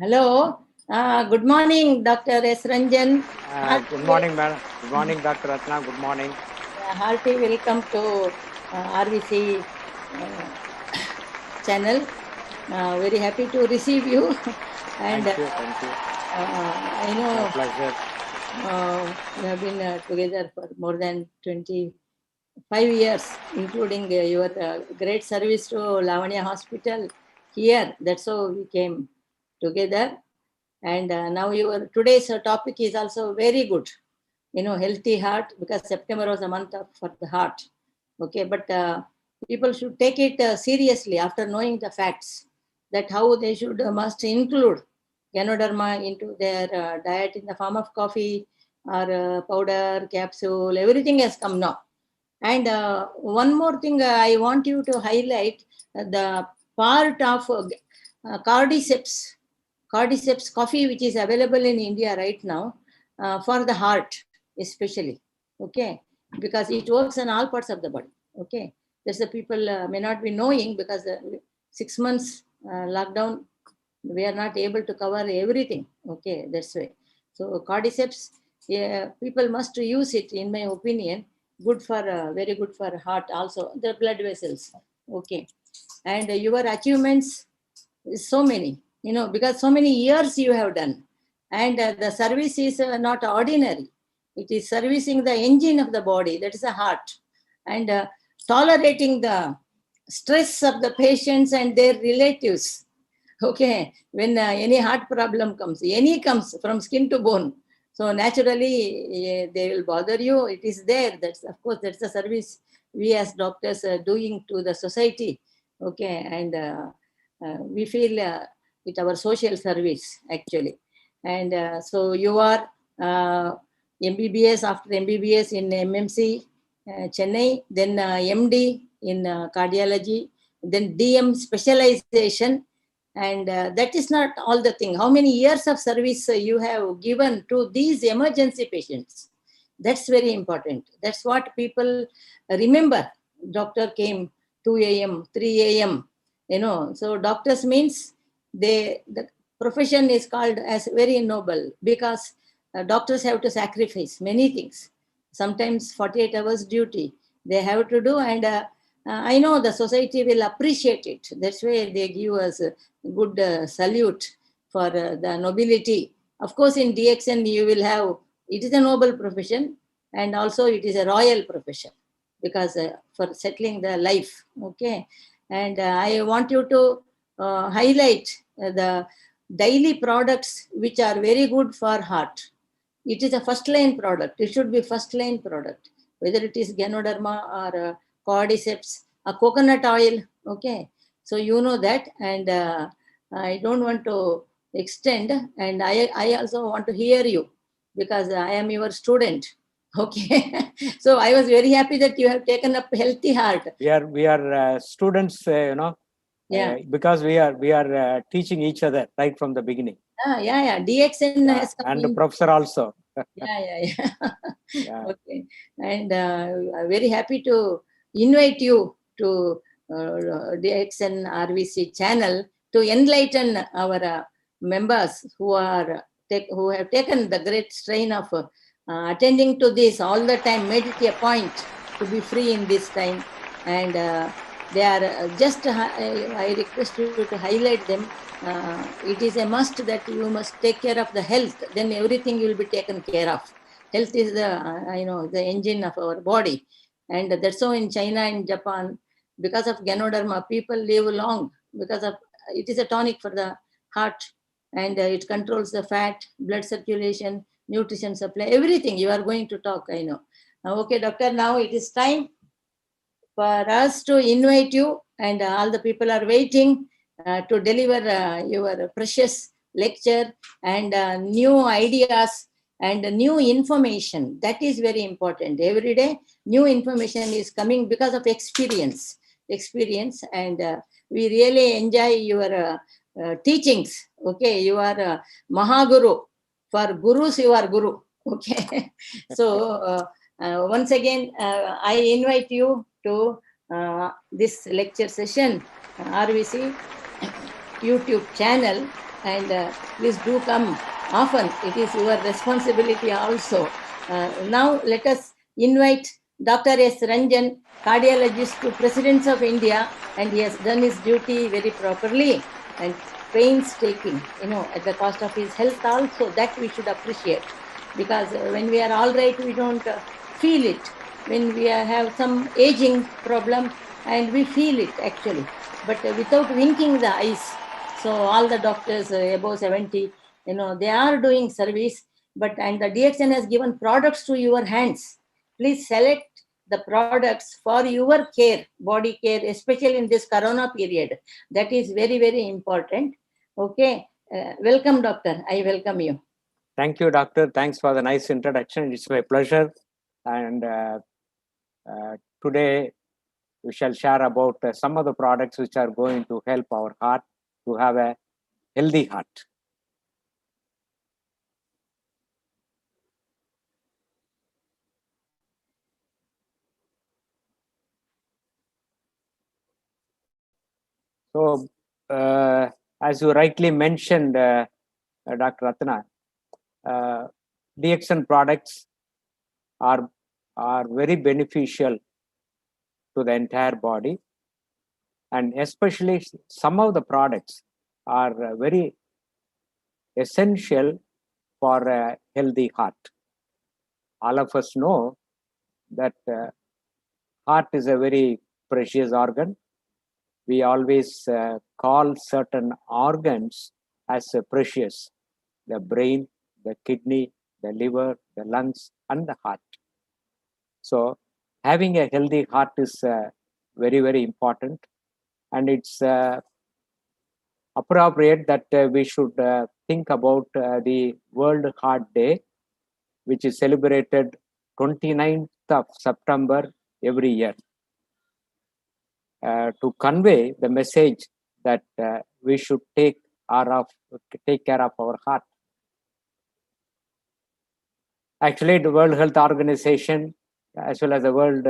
Hello. Good morning, Dr. S. Ranjan. Good morning, madam. Good morning, Dr. Ratna. Good morning. Hearty welcome to RVC channel. Very happy to receive you. And Thank you. I know My pleasure. we have been together for more than 25 years, including your great service to Lavanya Hospital here. That's how we came together. And now today's topic is also very good. Healthy heart, because September was a month for the heart. Okay, but people should take it seriously after knowing the facts that how they must include Ganoderma into their diet in the form of coffee or powder, capsule, everything has come now. And one more thing I want you to highlight, the part of cordyceps coffee, which is available in India right now for the heart, especially. Okay, because it works on all parts of the body. Okay, there's the people may not be knowing, because 6 months lockdown, we are not able to cover everything. Okay, that's why. So cordyceps, people must use it, in my opinion. Good for very good for heart, also the blood vessels. Okay, and your achievements is so many, because so many years you have done, and the service is not ordinary. It is servicing the engine of the body, that is the heart, and tolerating the stress of the patients and their relatives. Okay, when any heart problem comes from skin to bone, so naturally they will bother you. It is there. That's, of course, that's the service we as doctors are doing to the society. Okay, and we feel it our social service, actually. And so you are MBBS, after MBBS in MMC Chennai, then MD in cardiology, then DM specialization. And that is not all the thing. How many years of service you have given to these emergency patients? That's very important. That's what people remember. Doctor came 2 a.m., 3 a.m. So doctors means the profession is called as very noble, because doctors have to sacrifice many things. Sometimes 48 hours duty they have to do, and I know the society will appreciate it. That's why they give us a good salute for the nobility. Of course, in DXN you will have, it is a noble profession, and also it is a royal profession, because for settling the life. Okay, and I want you to highlight the daily products which are very good for heart. It is a first line product. It should be first line product, whether it is Ganoderma or cordyceps, a coconut oil. Okay, so you know that, and I don't want to extend, and I also want to hear you, because I am your student. Okay, so I was very happy that you have taken up healthy heart. We are students, Yeah. because we are teaching each other right from the beginning. Yeah. DXN has come and in. the professor also. Yeah. Okay, and I'm very happy to invite you to DXN RVC channel to enlighten our members who have taken the great strain of attending to this all the time, made it a point to be free in this time, and they are just, I request you to highlight them. It is a must that you must take care of the health, then everything will be taken care of. Health is the engine of our body, and that's so in China and Japan, because of Ganoderma, people live long, because of it is a tonic for the heart, and it controls the fat, blood circulation, nutrition supply, everything. You are going to talk, I know. Okay, doctor, now it is time for us to invite you, and all the people are waiting to deliver your precious lecture and new ideas and new information. That is very important. Every day, new information is coming because of experience. And we really enjoy your teachings. Okay, you are Mahaguru. For gurus, you are Guru. Okay, so once again, I invite you to this lecture session, RVC YouTube channel, and please do come often. It is your responsibility also. Now let us invite Dr. S. Ranjan, cardiologist to President of India, and he has done his duty very properly and painstaking, at the cost of his health also. That we should appreciate, because when we are all right, we don't feel it. When we have some aging problem, and we feel it actually, but without winking the eyes. So all the doctors above 70, they are doing service, and the DXN has given products to your hands. Please select the products for your care, body care, especially in this corona period. That is very, very important. Okay. Welcome, doctor. I welcome you. Thank you, doctor. Thanks for the nice introduction. It's my pleasure. And today we shall share about some of the products which are going to help our heart to have a healthy heart. So, as you rightly mentioned, Dr. Ratna, DXN products are very beneficial to the entire body, and especially some of the products are very essential for a healthy heart. All of us know that heart is a very precious organ. We always call certain organs as precious: the brain, the kidney, the liver, the lungs, and the heart. So having a healthy heart is very, very important, and it's appropriate that we should think about the World Heart Day, which is celebrated 29th of September every year, to convey the message that we should take care of our heart. Actually, the World Health Organization, as well as the World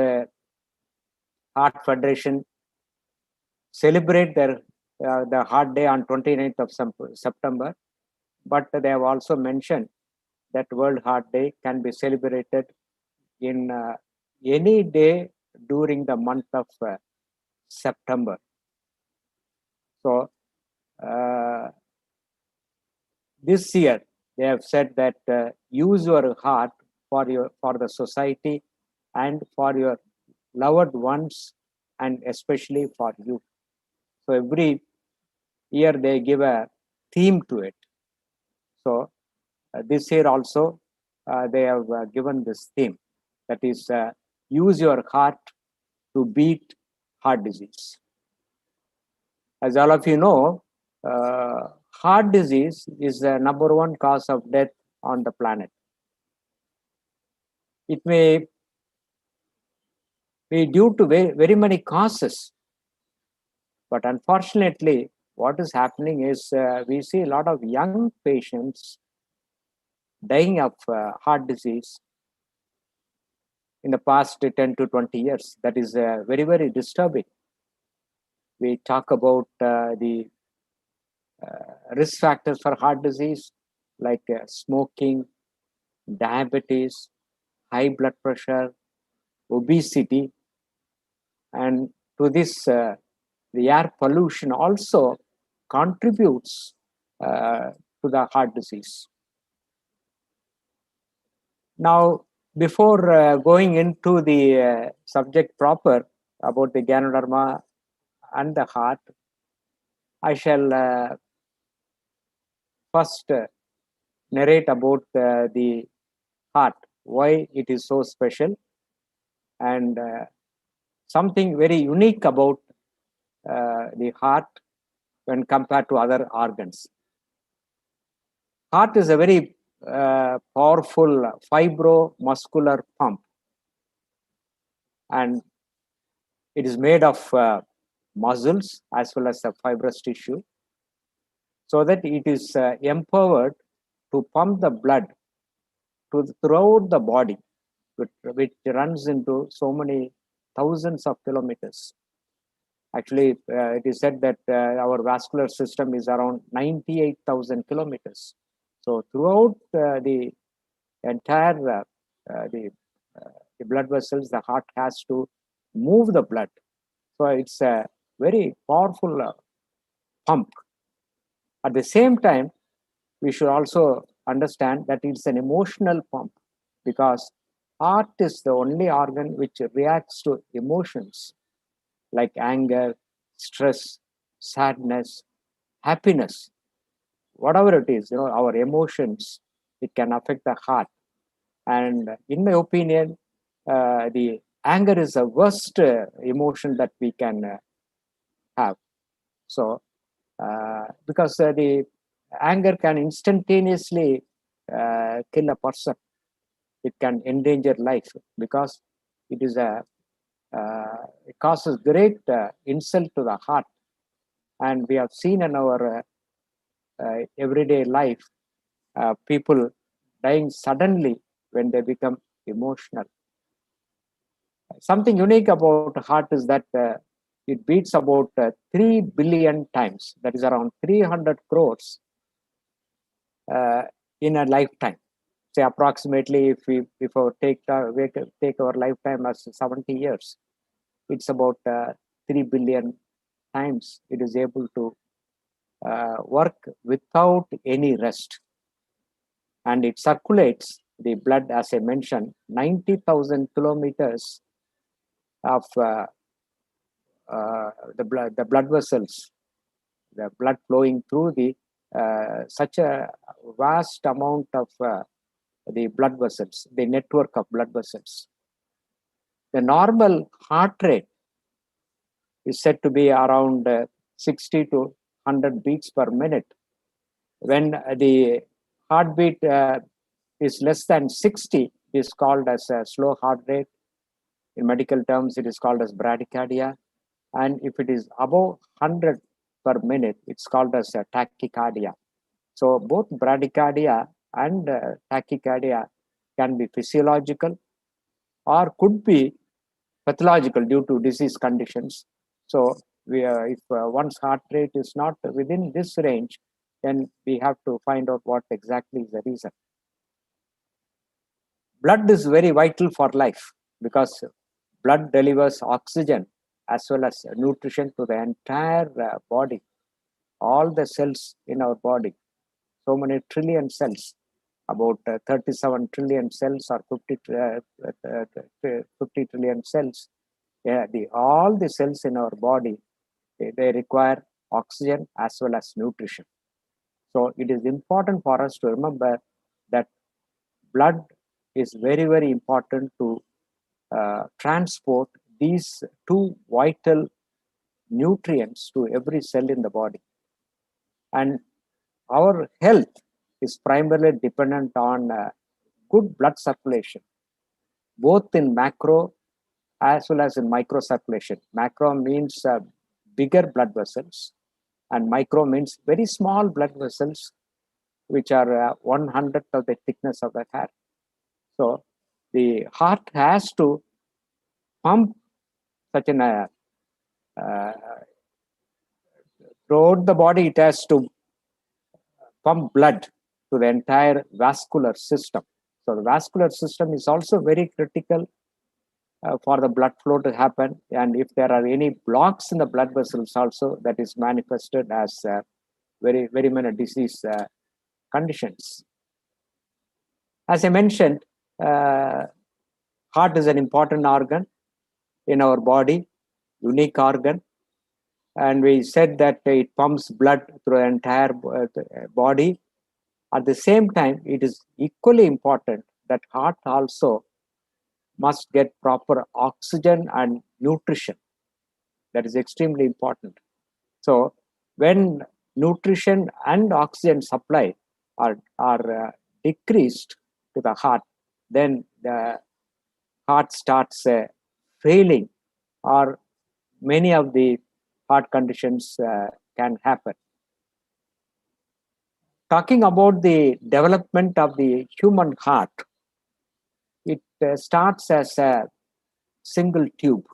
Heart Federation, celebrate the Heart Day on 29th of September, but they have also mentioned that World Heart Day can be celebrated in any day during the month of September. So this year they have said that use your heart for the society and for your loved ones, and especially for you. So every year they give a theme to it. So this year also they have given this theme, that is use your heart to beat heart disease. As all of you know, heart disease is the #1 cause of death on the planet. It may be due to very many causes, but unfortunately, what is happening is we see a lot of young patients dying of heart disease in the past 10 to 20 years. That is very, very disturbing. We talk about the risk factors for heart disease, like smoking, diabetes, high blood pressure, obesity, and to this, the air pollution also contributes to the heart disease. Now, before going into the subject proper about the Ganoderma and the heart, I shall first narrate about the heart, why it is so special, and something very unique about the heart when compared to other organs. heart is a very powerful fibromuscular pump, and it is made of muscles as well as the fibrous tissue, so that it is empowered to pump the blood throughout the body, which runs into so many thousands of kilometers. Actually, it is said that our vascular system is around 98,000 kilometers. So throughout the entire the blood vessels, the heart has to move the blood. So it's a very powerful pump. At the same time, we should also understand that it's an emotional pump, because heart is the only organ which reacts to emotions like anger, stress, sadness, happiness, whatever it is, our emotions, it can affect the heart. And in my opinion, the anger is the worst emotion that we can have. So, because the anger can instantaneously kill a person, it can endanger life, because it is it causes great insult to the heart. And we have seen in our everyday life people dying suddenly when they become emotional. Something unique about heart is that it beats about 3 billion times, that is around 300 crores in a lifetime. Say approximately, if we take our lifetime as 70 years, it's about 3 billion times it is able to work without any rest. And it circulates the blood, as I mentioned, 90,000 kilometers of the blood vessels, the blood flowing through the such a vast amount of the blood vessels, the network of blood vessels. The normal heart rate is said to be around 60 to 100 beats per minute. When the heartbeat is less than 60, it is called as a slow heart rate. In medical terms, it is called as bradycardia. And if it is above 100 per minute, it's called as a tachycardia. So both bradycardia and tachycardia can be physiological or could be pathological due to disease conditions. So if one's heart rate is not within this range, then we have to find out what exactly is the reason. Blood is very vital for life, because blood delivers oxygen as well as nutrition to the entire body, all the cells in our body, so many trillion cells, about 37 trillion cells or 50 trillion cells. Yeah, all the cells in our body, they require oxygen as well as nutrition. So it is important for us to remember that blood is very, very important to transport these two vital nutrients to every cell in the body. And our health is primarily dependent on good blood circulation, both in macro as well as in micro circulation. Macro means bigger blood vessels, and micro means very small blood vessels, which are 1/100th of the thickness of the hair. So the heart has to pump such an throughout the body, it has to pump blood to the entire vascular system. So the vascular system is also very critical for the blood flow to happen. And if there are any blocks in the blood vessels also, that is manifested as very, very many disease conditions. As I mentioned, heart is an important organ in our body, unique organ. And we said that it pumps blood through the entire body. At the same time, it is equally important that heart also must get proper oxygen and nutrition. That is extremely important. So when nutrition and oxygen supply are decreased to the heart, then the heart starts failing, or many of the heart conditions can happen. Talking about the development of the human heart, it starts as a single tube,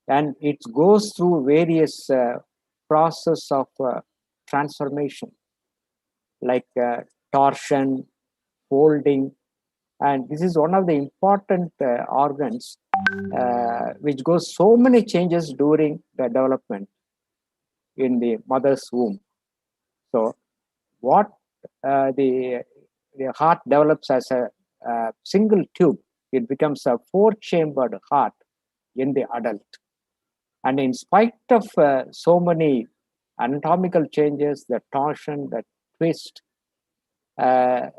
and it goes through various process of transformation, like torsion, folding, and this is one of the important organs which goes so many changes during the development in the mother's womb. So what the heart develops as a single tube, it becomes a four-chambered heart in the adult. And in spite of so many anatomical changes, the torsion, the twist, the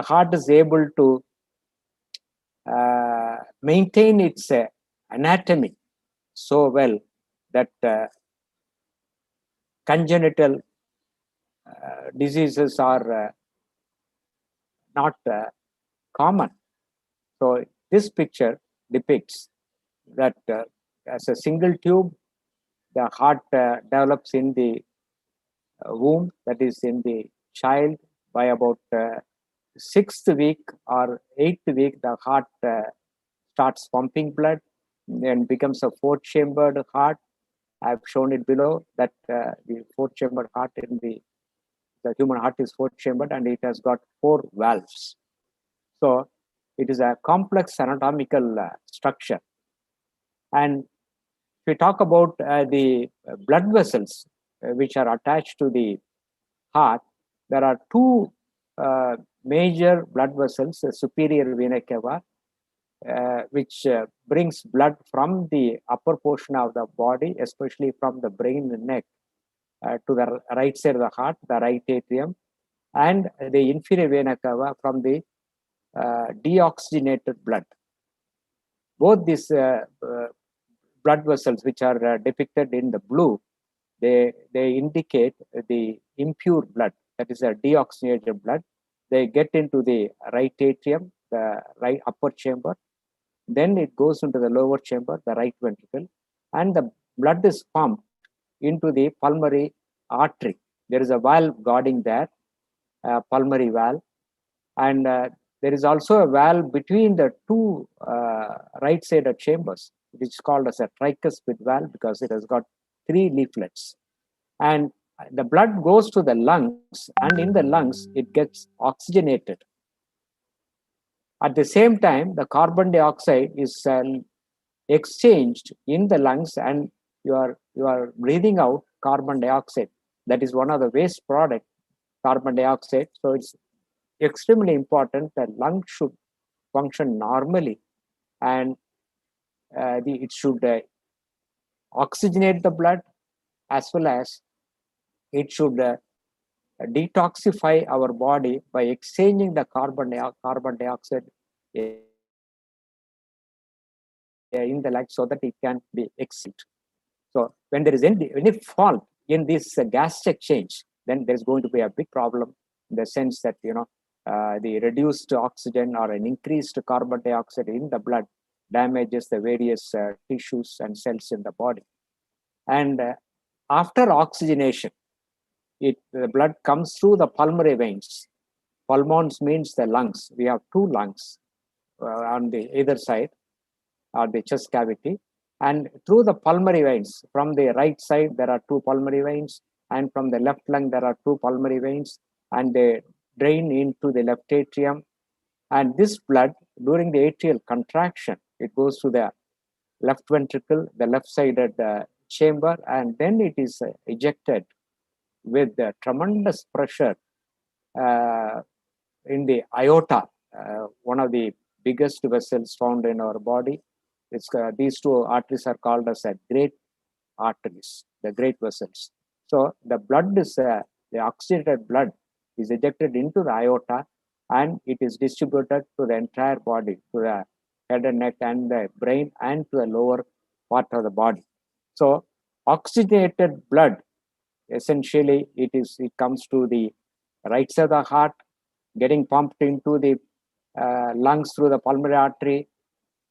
heart is able to maintain its anatomy so well that congenital diseases are not common. So this picture depicts that as a single tube, the heart develops in the womb, that is in the child. By about 6th week or 8th week, the heart starts pumping blood and becomes a four-chambered heart. I've shown it below that the four-chambered heart in the human heart is four-chambered, and it has got 4 valves. So it is a complex anatomical structure. And if we talk about the blood vessels which are attached to the heart, there are 2 major blood vessels, the superior vena cava, which brings blood from the upper portion of the body, especially from the brain and neck, to the right side of the heart, the right atrium, and the inferior vena cava from the deoxygenated blood. Both these blood vessels, which are depicted in the blue, they indicate the impure blood, that is a deoxygenated blood. They get into the right atrium, the right upper chamber, then it goes into the lower chamber, the right ventricle, and the blood is pumped into the pulmonary artery. There is a valve guarding that, pulmonary valve, and there is also a valve between the 2 right-sided chambers, which is called as a tricuspid valve because it has got 3 leaflets. And the blood goes to the lungs, and in the lungs, it gets oxygenated. At the same time, the carbon dioxide is exchanged in the lungs, and you are breathing out carbon dioxide. That is one of the waste product, carbon dioxide. So it's extremely important that lungs should function normally, and it should oxygenate the blood, as well as it should detoxify our body by exchanging the carbon dioxide in the lungs so that it can be exhaled. So when there is any fault in this gas exchange, then there's going to be a big problem, in the sense that the reduced oxygen or an increased carbon dioxide in the blood damages the various tissues and cells in the body. And after oxygenation, the blood comes through the pulmonary veins. Pulmons means the lungs. We have 2 lungs on the either side or the chest cavity, and through the pulmonary veins. From the right side, there are 2 pulmonary veins, and from the left lung, there are 2 pulmonary veins, and they drain into the left atrium. And this blood, during the atrial contraction, it goes to the left ventricle, the left-sided chamber, and then it is ejected with tremendous pressure in the aorta, one of the biggest vessels found in our body. These 2 arteries are called as great arteries, the great vessels. So the blood is the oxygenated blood is ejected into the aorta, and it is distributed to the entire body, to the head and neck and the brain, and to the lower part of the body. So oxygenated blood essentially it comes to the right side of the heart, getting pumped into the lungs through the pulmonary artery,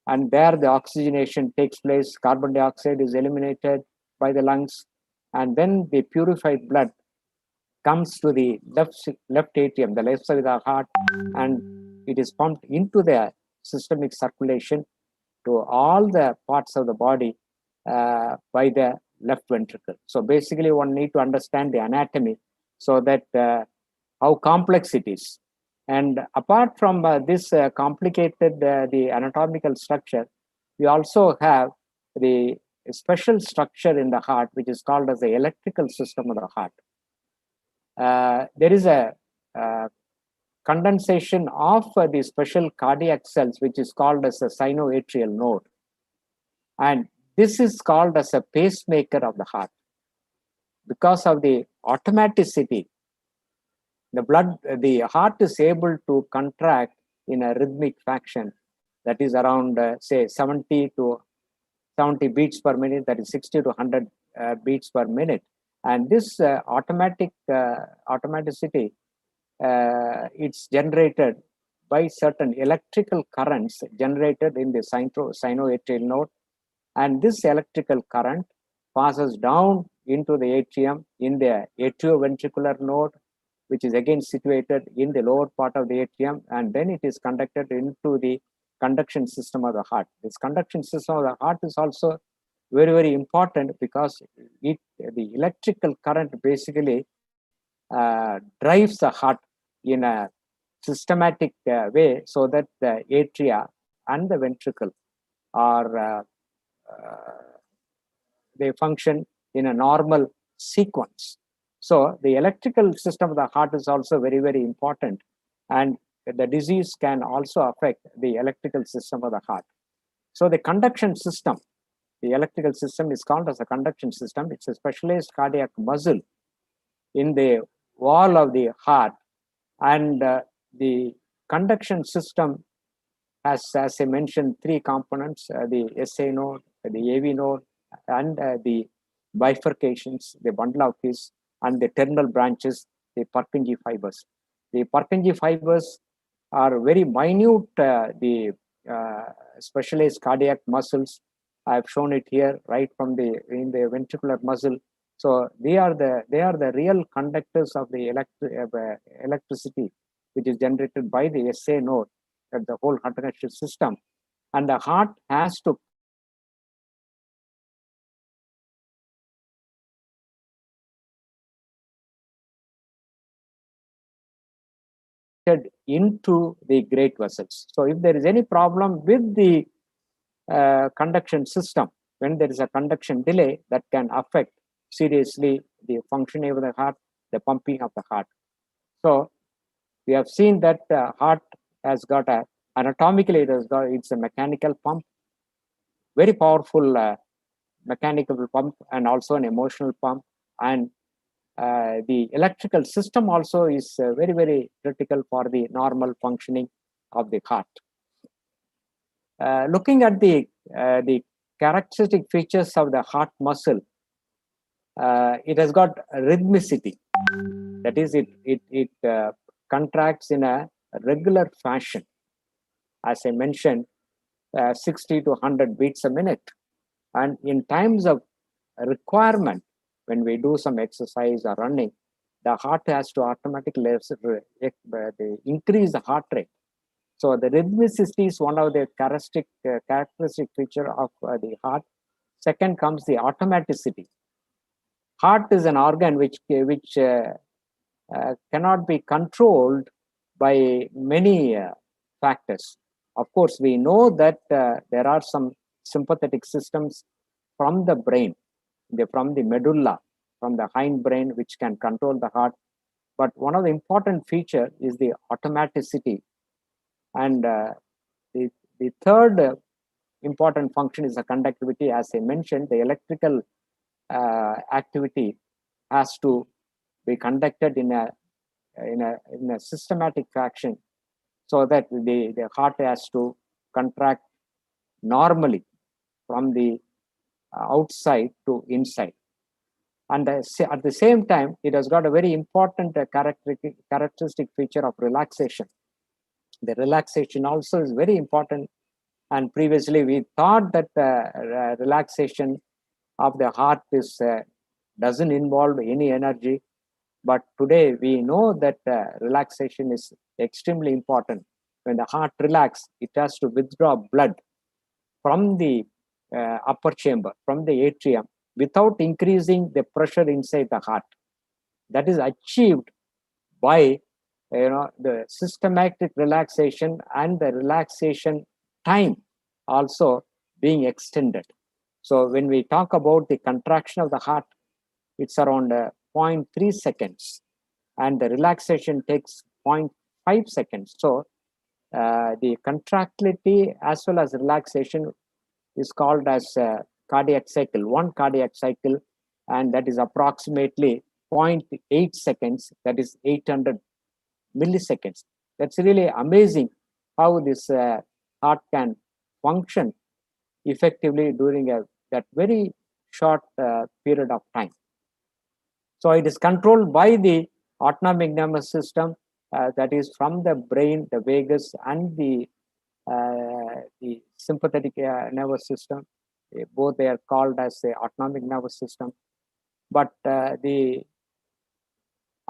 and there the oxygenation takes place, carbon dioxide is eliminated by the lungs, and then the purified blood comes to the left atrium, the left side of the heart, and it is pumped into the systemic circulation to all the parts of the body by the left ventricle. So basically one need to understand the anatomy so that how complex it is. And apart from this complicated the anatomical structure, we also have the special structure in the heart, which is called as the electrical system of the heart. There is a condensation of the special cardiac cells, which is called as a sinoatrial node. And this is called as a pacemaker of the heart. Because of the automaticity, the heart is able to contract in a rhythmic fashion, that is around say 70 beats per minute, that is 60 to 100 beats per minute. And this automaticity, it's generated by certain electrical currents generated in the sinoatrial node. And this electrical current passes down into the atrium in the atrioventricular node, which is again situated in the lower part of the atrium, and then it is conducted into the conduction system of the heart. This conduction system of the heart is also very, very important because the electrical current basically drives the heart in a systematic way so that the atria and the ventricle are they function in a normal sequence. So the electrical system of the heart is also very, very important, and the disease can also affect the electrical system of the heart. So the conduction system, the electrical system is called as a conduction system. It's a specialized cardiac muscle in the wall of the heart, and the conduction system has, as I mentioned, three components: the SA node, the AV node, and the bifurcations, the bundle of His, and the terminal branches, the Purkinje fibers. The Purkinje fibers are very minute, the specialized cardiac muscles. I've shown it here, right from in the ventricular muscle. So they are the real conductors of the electricity, which is generated by the SA node at the whole heart conduction system. And the heart has to into the great vessels. So if there is any problem with the conduction system, when there is a conduction delay, that can affect seriously the functioning of the heart, the pumping of the heart. So we have seen that heart has got anatomically it's a mechanical pump, very powerful mechanical pump, and also an emotional pump. And the electrical system also is very, very critical for the normal functioning of the heart. Looking at the characteristic features of the heart muscle, it has got rhythmicity. That is, it contracts in a regular fashion. As I mentioned, 60 to 100 beats a minute. And in times of requirement, when we do some exercise or running, the heart has to automatically increase the heart rate. So the rhythmicity is one of the characteristic feature of the heart. Second comes the automaticity. Heart is an organ which cannot be controlled by many factors. Of course, we know that there are some sympathetic systems from the brain, from the medulla, from the hindbrain, which can control the heart. But one of the important features is the automaticity. And the third important function is the conductivity. As I mentioned, the electrical activity has to be conducted in a systematic fashion, so that the heart has to contract normally from the outside to inside. And at the same time, it has got a very important characteristic feature of relaxation. The relaxation also is very important. And previously, we thought that relaxation of the heart doesn't involve any energy. But today, we know that relaxation is extremely important. When the heart relaxes, it has to withdraw blood from the upper chamber, from the atrium, without increasing the pressure inside the heart. That is achieved by the systematic relaxation and the relaxation time also being extended. So when we talk about the contraction of the heart, it's around 0.3 seconds, and the relaxation takes 0.5 seconds. So the contractility as well as relaxation is called as cardiac cycle, one cardiac cycle, and that is approximately 0.8 seconds, that is 800 milliseconds. That's really amazing how this heart can function effectively during that very short period of time. So it is controlled by the autonomic nervous system, that is from the brain, the vagus, and the sympathetic nervous system. Both they are called as the autonomic nervous system. But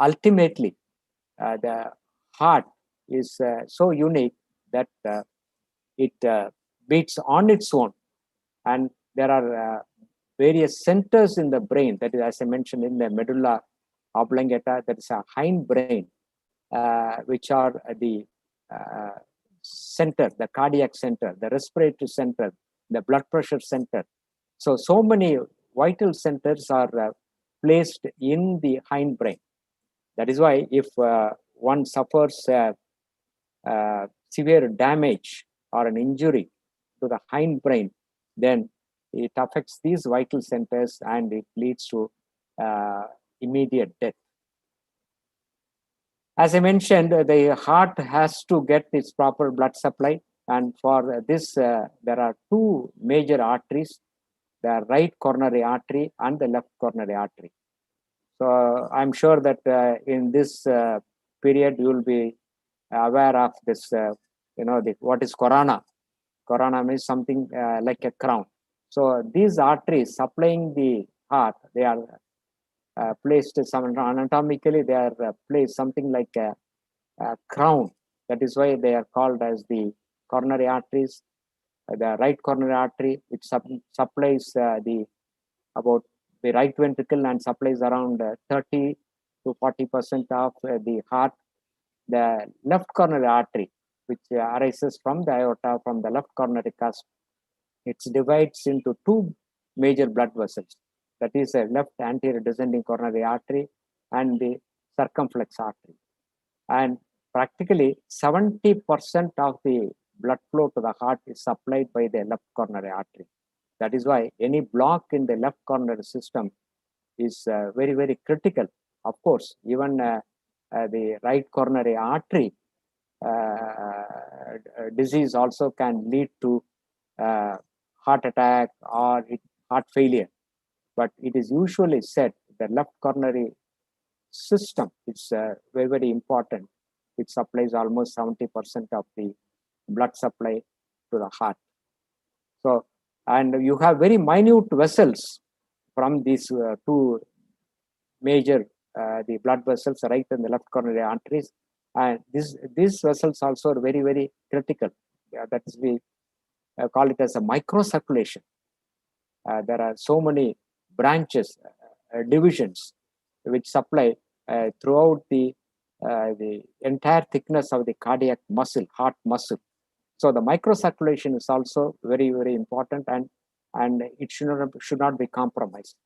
ultimately, the heart is so unique that it beats on its own, and there are various centers in the brain, that is, as I mentioned, in the medulla oblongata, that is a hind brain, which are the center, the cardiac center, the respiratory center, the blood pressure center. So many vital centers are placed in the hind brain. That is why if one suffers severe damage or an injury to the hind brain, then it affects these vital centers and it leads to immediate death. As I mentioned, the heart has to get its proper blood supply, and for this, there are two major arteries: the right coronary artery and the left coronary artery. So I'm sure that in this period you will be aware of this. What is corona? Corona means something like a crown. So these arteries supplying the heart, they are placed anatomically. They are placed something like a crown. That is why they are called as the coronary arteries. The right coronary artery, which supplies about the right ventricle and supplies around 30 to 40% of the heart. The left coronary artery, which arises from the aorta, from the left coronary cusp, it divides into two major blood vessels. That is a left anterior descending coronary artery and the circumflex artery. And practically 70% of the blood flow to the heart is supplied by the left coronary artery. That is why any block in the left coronary system is very, very critical. Of course, even the right coronary artery disease also can lead to heart attack or heart failure. But it is usually said the left coronary system is very, very important. It supplies almost 70% of the blood supply to the heart. So, and you have very minute vessels from these two major the blood vessels, right and the left coronary arteries, and these vessels also are very, very critical. That is, we call it as a microcirculation. There are so many branches, divisions, which supply throughout the entire thickness of the cardiac muscle, heart muscle. So the microcirculation is also very, very important, and it should not be compromised.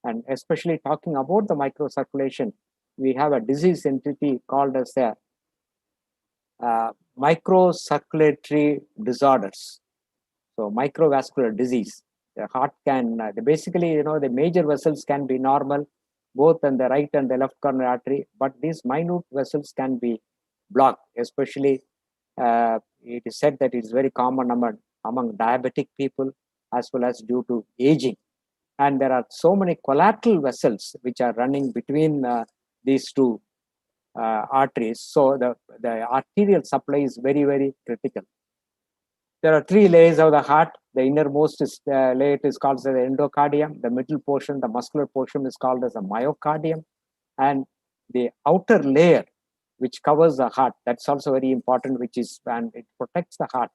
And especially talking about the microcirculation, we have a disease entity called as the microcirculatory disorders. So microvascular disease. The heart can basically, the major vessels can be normal, both on the right and the left coronary artery, but these minute vessels can be blocked. Especially, it is said that it is very common among diabetic people, as well as due to aging. And there are so many collateral vessels which are running between these two arteries. So the arterial supply is very, very critical. There are three layers of the heart. The innermost layer is called the endocardium. The middle portion, the muscular portion, is called as the myocardium. And the outer layer, which covers the heart, that's also very important, and it protects the heart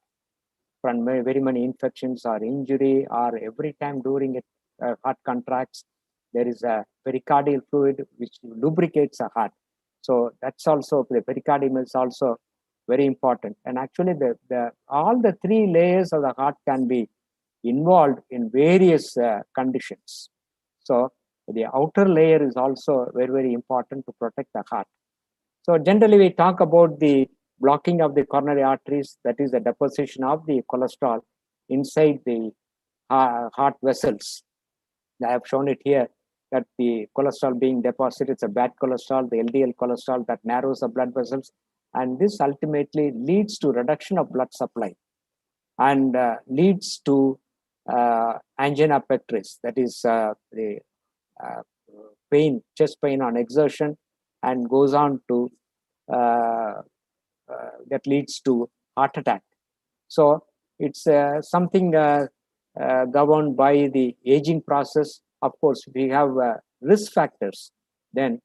from very many infections or injury, or every time during it heart contracts, there is a pericardial fluid which lubricates the heart. So that's also, the pericardium is also very important. And actually all the three layers of the heart can be involved in various conditions. So the outer layer is also very, very important to protect the heart. So generally we talk about the blocking of the coronary arteries, that is the deposition of the cholesterol inside the heart vessels. I have shown it here, that the cholesterol being deposited, it's a bad cholesterol, the LDL cholesterol that narrows the blood vessels, and this ultimately leads to reduction of blood supply and leads to angina pectoris, that is the pain, chest pain on exertion, and goes on to that leads to heart attack. So it's something governed by the aging process. Of course, we have risk factors. Then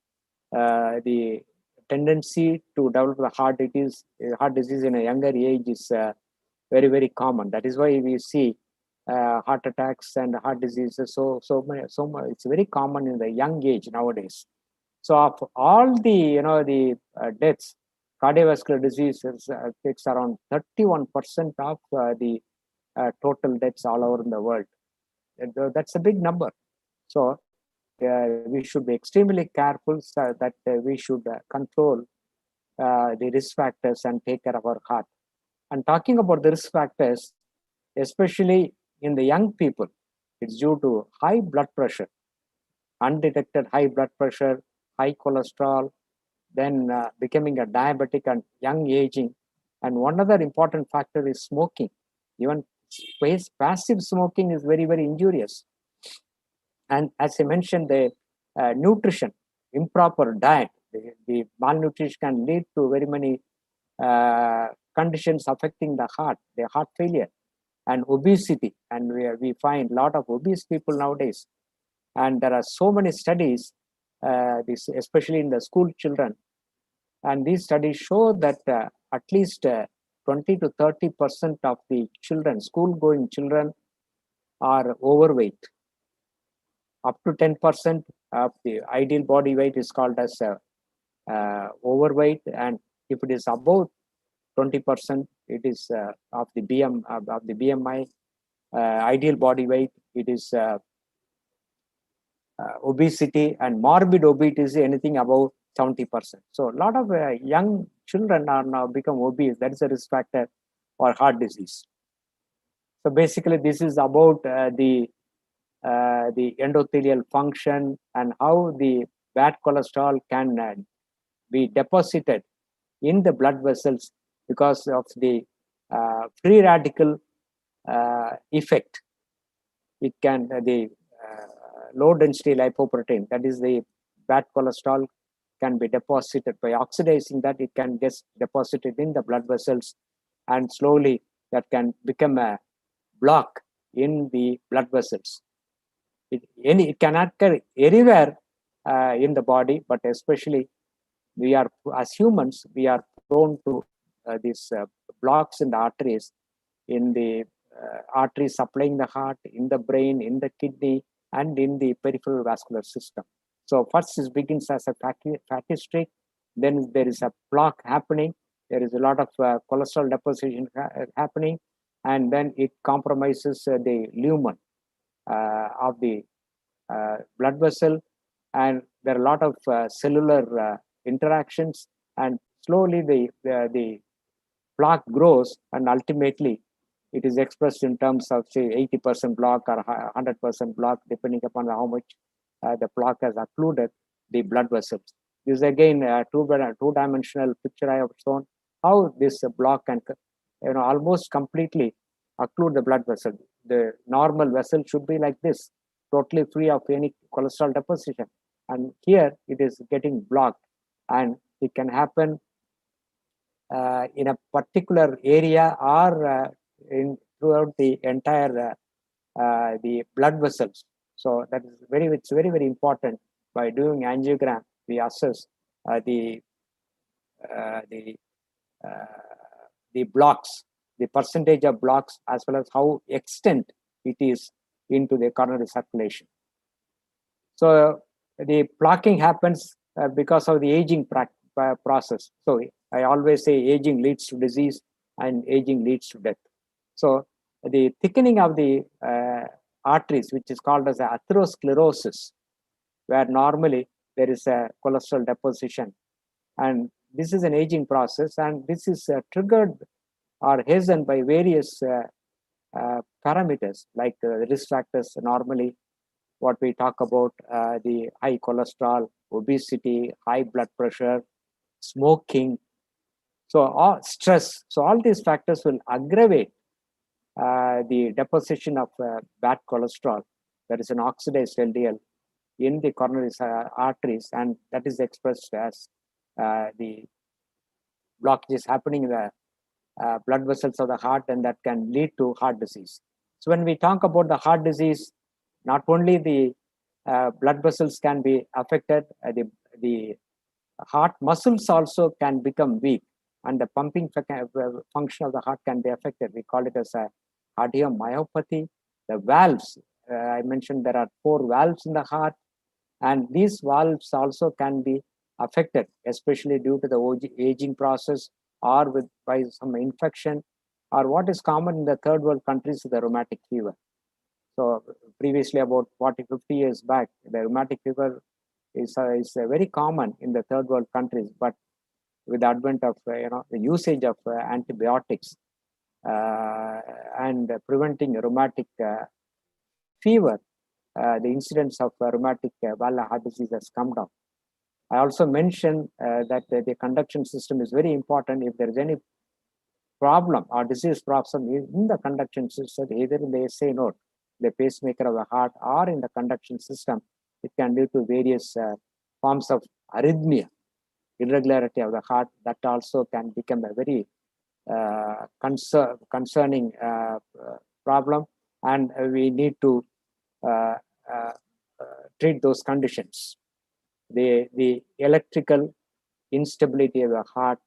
the tendency to develop the heart disease in a younger age is very, very common. That is why we see heart attacks and heart diseases so much. It's very common in the young age nowadays. So of all the deaths, cardiovascular diseases takes around 31% of the total deaths all over in the world. That's a big number. So we should be extremely careful so that we should control the risk factors and take care of our heart. And talking about the risk factors, especially in the young people, it's due to high blood pressure, undetected high blood pressure, high cholesterol, then becoming a diabetic and young aging. And one other important factor is smoking. Even passive smoking is very, very injurious. And as I mentioned, the nutrition, improper diet, the malnutrition can lead to very many conditions affecting the heart failure, and obesity. And we find a lot of obese people nowadays. And there are so many studies, especially in the school children. And these studies show that at least 20 to 30% of the children, school-going children, are overweight. Up to 10% of the ideal body weight is called as overweight, and if it is above 20%, it is of the BMI ideal body weight. It is obesity, and morbid obesity, anything above 70%. So a lot of young children are now become obese. That is a risk factor for heart disease. So basically, this is about the endothelial function and how the bad cholesterol can be deposited in the blood vessels because of the free radical effect. It can the low density lipoprotein, that is the bad cholesterol, can be deposited by oxidizing that. It can get deposited in the blood vessels, and slowly that can become a block in the blood vessels. It can occur anywhere in the body, but especially as humans, we are prone to these blocks in the arteries, in the arteries supplying the heart, in the brain, in the kidney, and in the peripheral vascular system. So first it begins as a fatty streak, then there is a block happening, there is a lot of cholesterol deposition happening, and then it compromises the lumen of the blood vessel, and there are a lot of cellular interactions, and slowly the block grows, and ultimately it is expressed in terms of, say, 80% block or 100% block, depending upon how much the block has occluded the blood vessels. This is again a two-dimensional picture I have shown how this block can almost completely occlude the blood vessel. The normal vessel should be like this, totally free of any cholesterol deposition. And here it is getting blocked, and it can happen in a particular area or in throughout the entire the blood vessels. So that is it's very, very important. By doing angiogram, we assess the uh, the the blocks, the percentage of blocks, as well as how extent it is into the coronary circulation. So the blocking happens because of the aging process. So I always say aging leads to disease and aging leads to death. So the thickening of the arteries, which is called as atherosclerosis, where normally there is a cholesterol deposition, and this is an aging process, and this is triggered or hastened by various parameters like risk factors. Normally what we talk about, the high cholesterol, obesity, high blood pressure, smoking, so all stress. So all these factors will aggravate the deposition of bad cholesterol, that is an oxidized LDL, in the coronary arteries, and that is expressed as the blockages happening in the blood vessels of the heart, and that can lead to heart disease. So when we talk about the heart disease, not only the blood vessels can be affected, the heart muscles also can become weak, and the pumping function of the heart can be affected. We call it as a cardiomyopathy. The valves, I mentioned there are 4 valves in the heart, and these valves also can be affected, especially due to the aging process or by some infection, or what is common in the third world countries is the rheumatic fever. So previously, about 40, 50 years back, the rheumatic fever is very common in the third world countries, but with the advent of the usage of antibiotics and preventing rheumatic fever, the incidence of rheumatic valvular heart disease has come down. I also mentioned that the conduction system is very important. If there is any problem or disease problem in the conduction system, either in the SA node, the pacemaker of the heart, or in the conduction system, it can lead to various forms of arrhythmia, irregularity of the heart. That also can become a very concerning problem, and we need to treat those conditions. The electrical instability of the heart,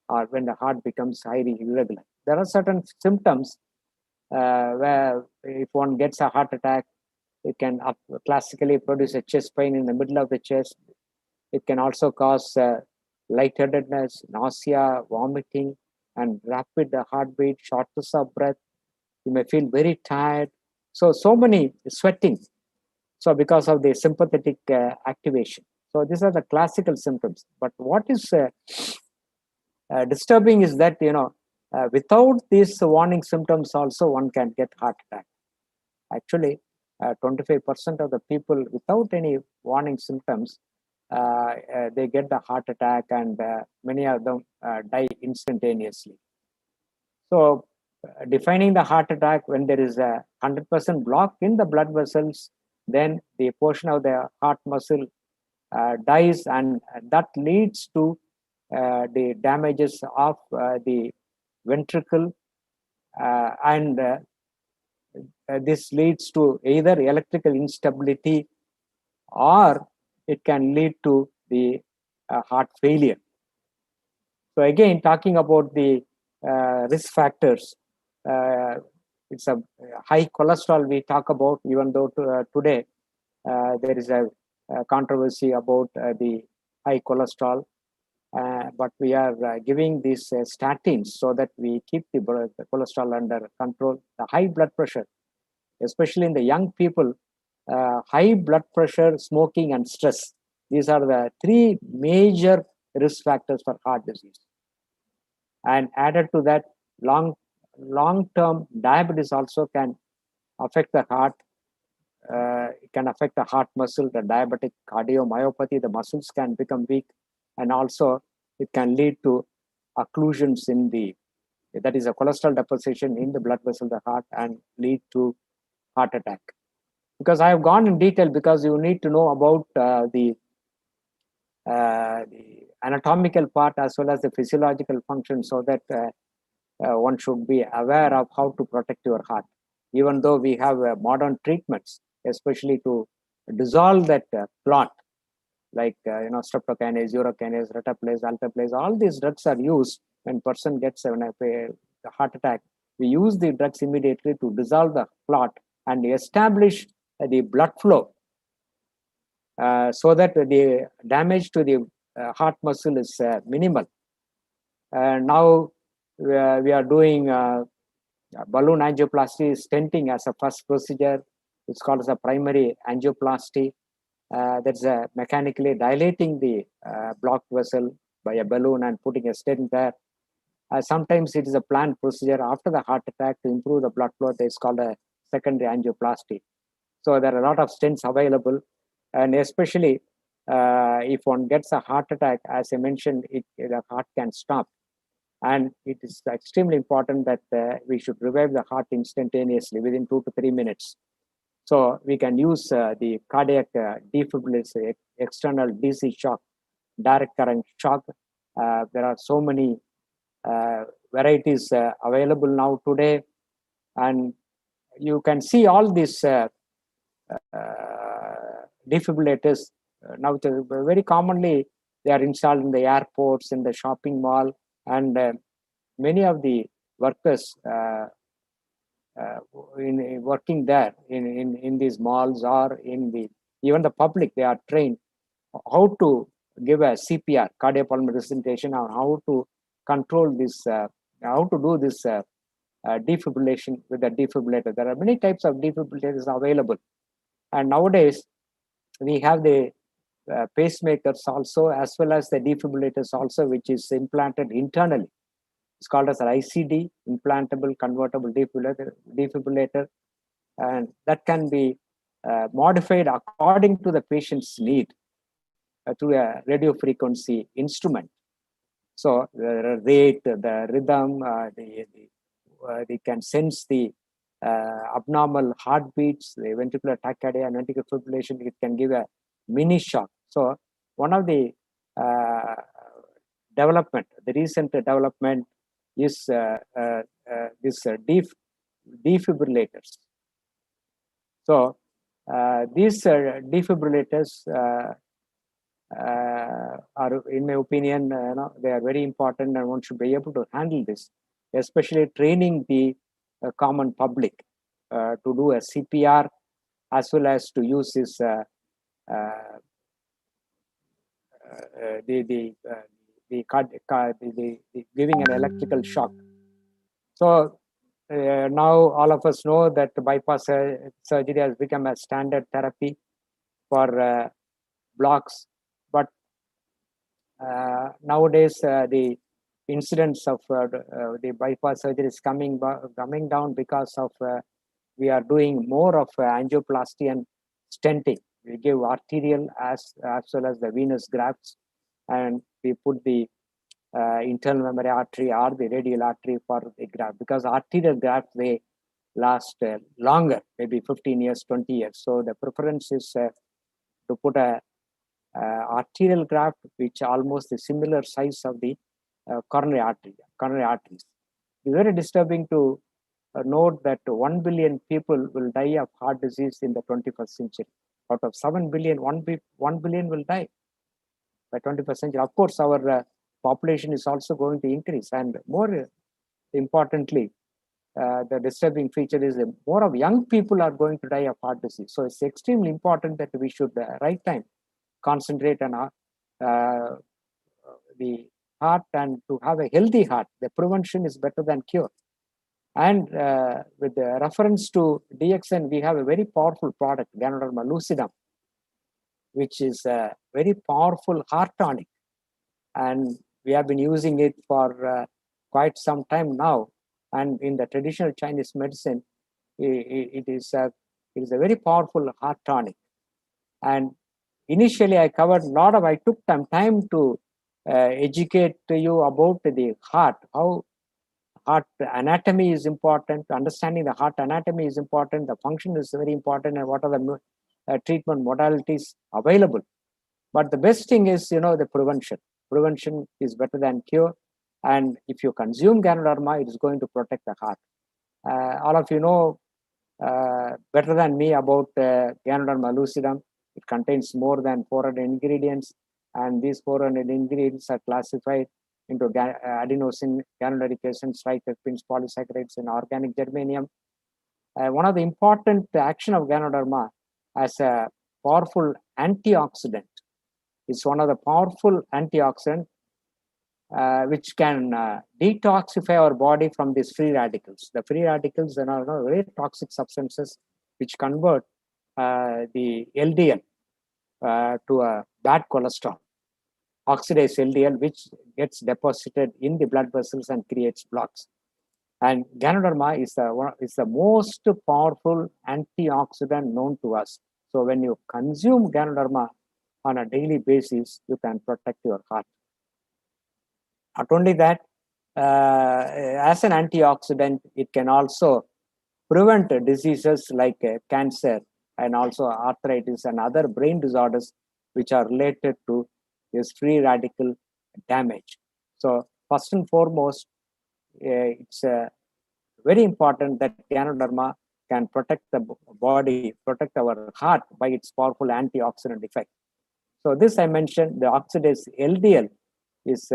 or when the heart becomes highly irregular. There are certain symptoms where if one gets a heart attack, it can classically produce a chest pain in the middle of the chest. It can also cause lightheadedness, nausea, vomiting, and rapid heartbeat, shortness of breath. You may feel very tired. So many sweating. So because of the sympathetic activation. So these are the classical symptoms. But what is disturbing is that, without these warning symptoms also, one can get heart attack. Actually, 25% of the people without any warning symptoms, they get the heart attack, and many of them die instantaneously. So defining the heart attack, when there is a 100% block in the blood vessels, then the portion of the heart muscle dies, and that leads to the damages of the ventricle, and this leads to either electrical instability, or it can lead to the heart failure. So again, talking about the risk factors, it's a high cholesterol we talk about, even though today there is a controversy about the high cholesterol, but we are giving these statins so that we keep the cholesterol under control. The high blood pressure, especially in the young people, high blood pressure, smoking, and stress. These are the 3 major risk factors for heart disease. And added to that, long-term diabetes also can affect the heart. It can affect the heart muscle, the diabetic cardiomyopathy, the muscles can become weak, and also it can lead to occlusions in that is a cholesterol deposition in the blood vessel of the heart, and lead to heart attack. because I have gone in detail, because you need to know about the anatomical part as well as the physiological function, so that one should be aware of how to protect your heart. Even though we have modern treatments, especially to dissolve that clot, like streptokinase, urokinase, retaplase, alteplase, all these drugs are used when person gets a heart attack. We use the drugs immediately to dissolve the clot and establish the blood flow, so that the damage to the heart muscle is minimal. Now we are doing balloon angioplasty, stenting as a first procedure. It's called as a primary angioplasty. That's mechanically dilating the blocked vessel by a balloon and putting a stent there. Sometimes it is a planned procedure after the heart attack to improve the blood flow. It's called a secondary angioplasty. So there are a lot of stents available, and especially if one gets a heart attack, as I mentioned, the heart can stop. And it is extremely important that we should revive the heart instantaneously within 2 to 3 minutes. So we can use the cardiac defibrillation, external DC shock, direct current shock. There are so many varieties available now today. And you can see all these defibrillators. Now, very commonly, they are installed in the airports, in the shopping mall, and many of the workers in working there in these malls or even the public, they are trained how to give a CPR, cardiopulmonary resuscitation, or how to control this, how to do this defibrillation with a defibrillator. There are many types of defibrillators available, and nowadays we have the pacemakers also, as well as the defibrillators also, which is implanted internally. It's called as an ICD, implantable convertible defibrillator, and that can be modified according to the patient's need through a radio frequency instrument. So the rate, the rhythm, they can sense the abnormal heartbeats, the ventricular tachycardia and ventricular fibrillation. It can give a mini shock. So one of the recent development is this defibrillators. So these defibrillators are, in my opinion, they are very important, and one should be able to handle this, especially training the common public to do a CPR, as well as to use this giving an electrical shock. So now all of us know that bypass surgery has become a standard therapy for blocks, but nowadays the incidence of the bypass surgery is coming down, because of we are doing more of angioplasty and stenting. We give arterial as well as the venous grafts, and we put the internal memory artery or the radial artery for the graft, because arterial grafts, they last longer, maybe 15 years, 20 years. So the preference is to put a arterial graft which almost the similar size of the coronary arteries. It's very disturbing to note that 1 billion people will die of heart disease in the 21st century. Out of 7 billion, 1 billion will die by 21st century. Of course, our population is also going to increase, and more importantly, the disturbing feature is that more of young people are going to die of heart disease. So it's extremely important that we should right time concentrate on the heart, and to have a healthy heart. The prevention is better than cure. And with the reference to DXN, we have a very powerful product, Ganoderma lucidum, which is a very powerful heart tonic. And we have been using it for quite some time now. And in the traditional Chinese medicine, it is a very powerful heart tonic. And initially, I took some time to educate you about the heart, how heart anatomy is important. Understanding the heart anatomy is important. The function is very important, and what are the treatment modalities available. But the best thing is, the prevention. Prevention is better than cure. And if you consume Ganoderma, it is going to protect the heart. All of you know better than me about Ganoderma lucidum. It contains more than 400 ingredients, and these 400 ingredients are classified into adenosine, ganoderic acids, triterpenes, polysaccharides, and organic germanium. One of the important action of Ganoderma as a powerful antioxidant. It's one of the powerful antioxidants which can detoxify our body from these free radicals. The free radicals are very toxic substances which convert the LDL to a bad cholesterol, oxidized LDL, which gets deposited in the blood vessels and creates blocks. And Ganoderma is the most powerful antioxidant known to us. So when you consume Ganoderma on a daily basis, you can protect your heart. Not only that, as an antioxidant, it can also prevent diseases like cancer and also arthritis and other brain disorders which are related to this free radical damage. So first and foremost, it's very important that Ganoderma can protect the body, protect our heart by its powerful antioxidant effect. So this I mentioned, the oxidized LDL is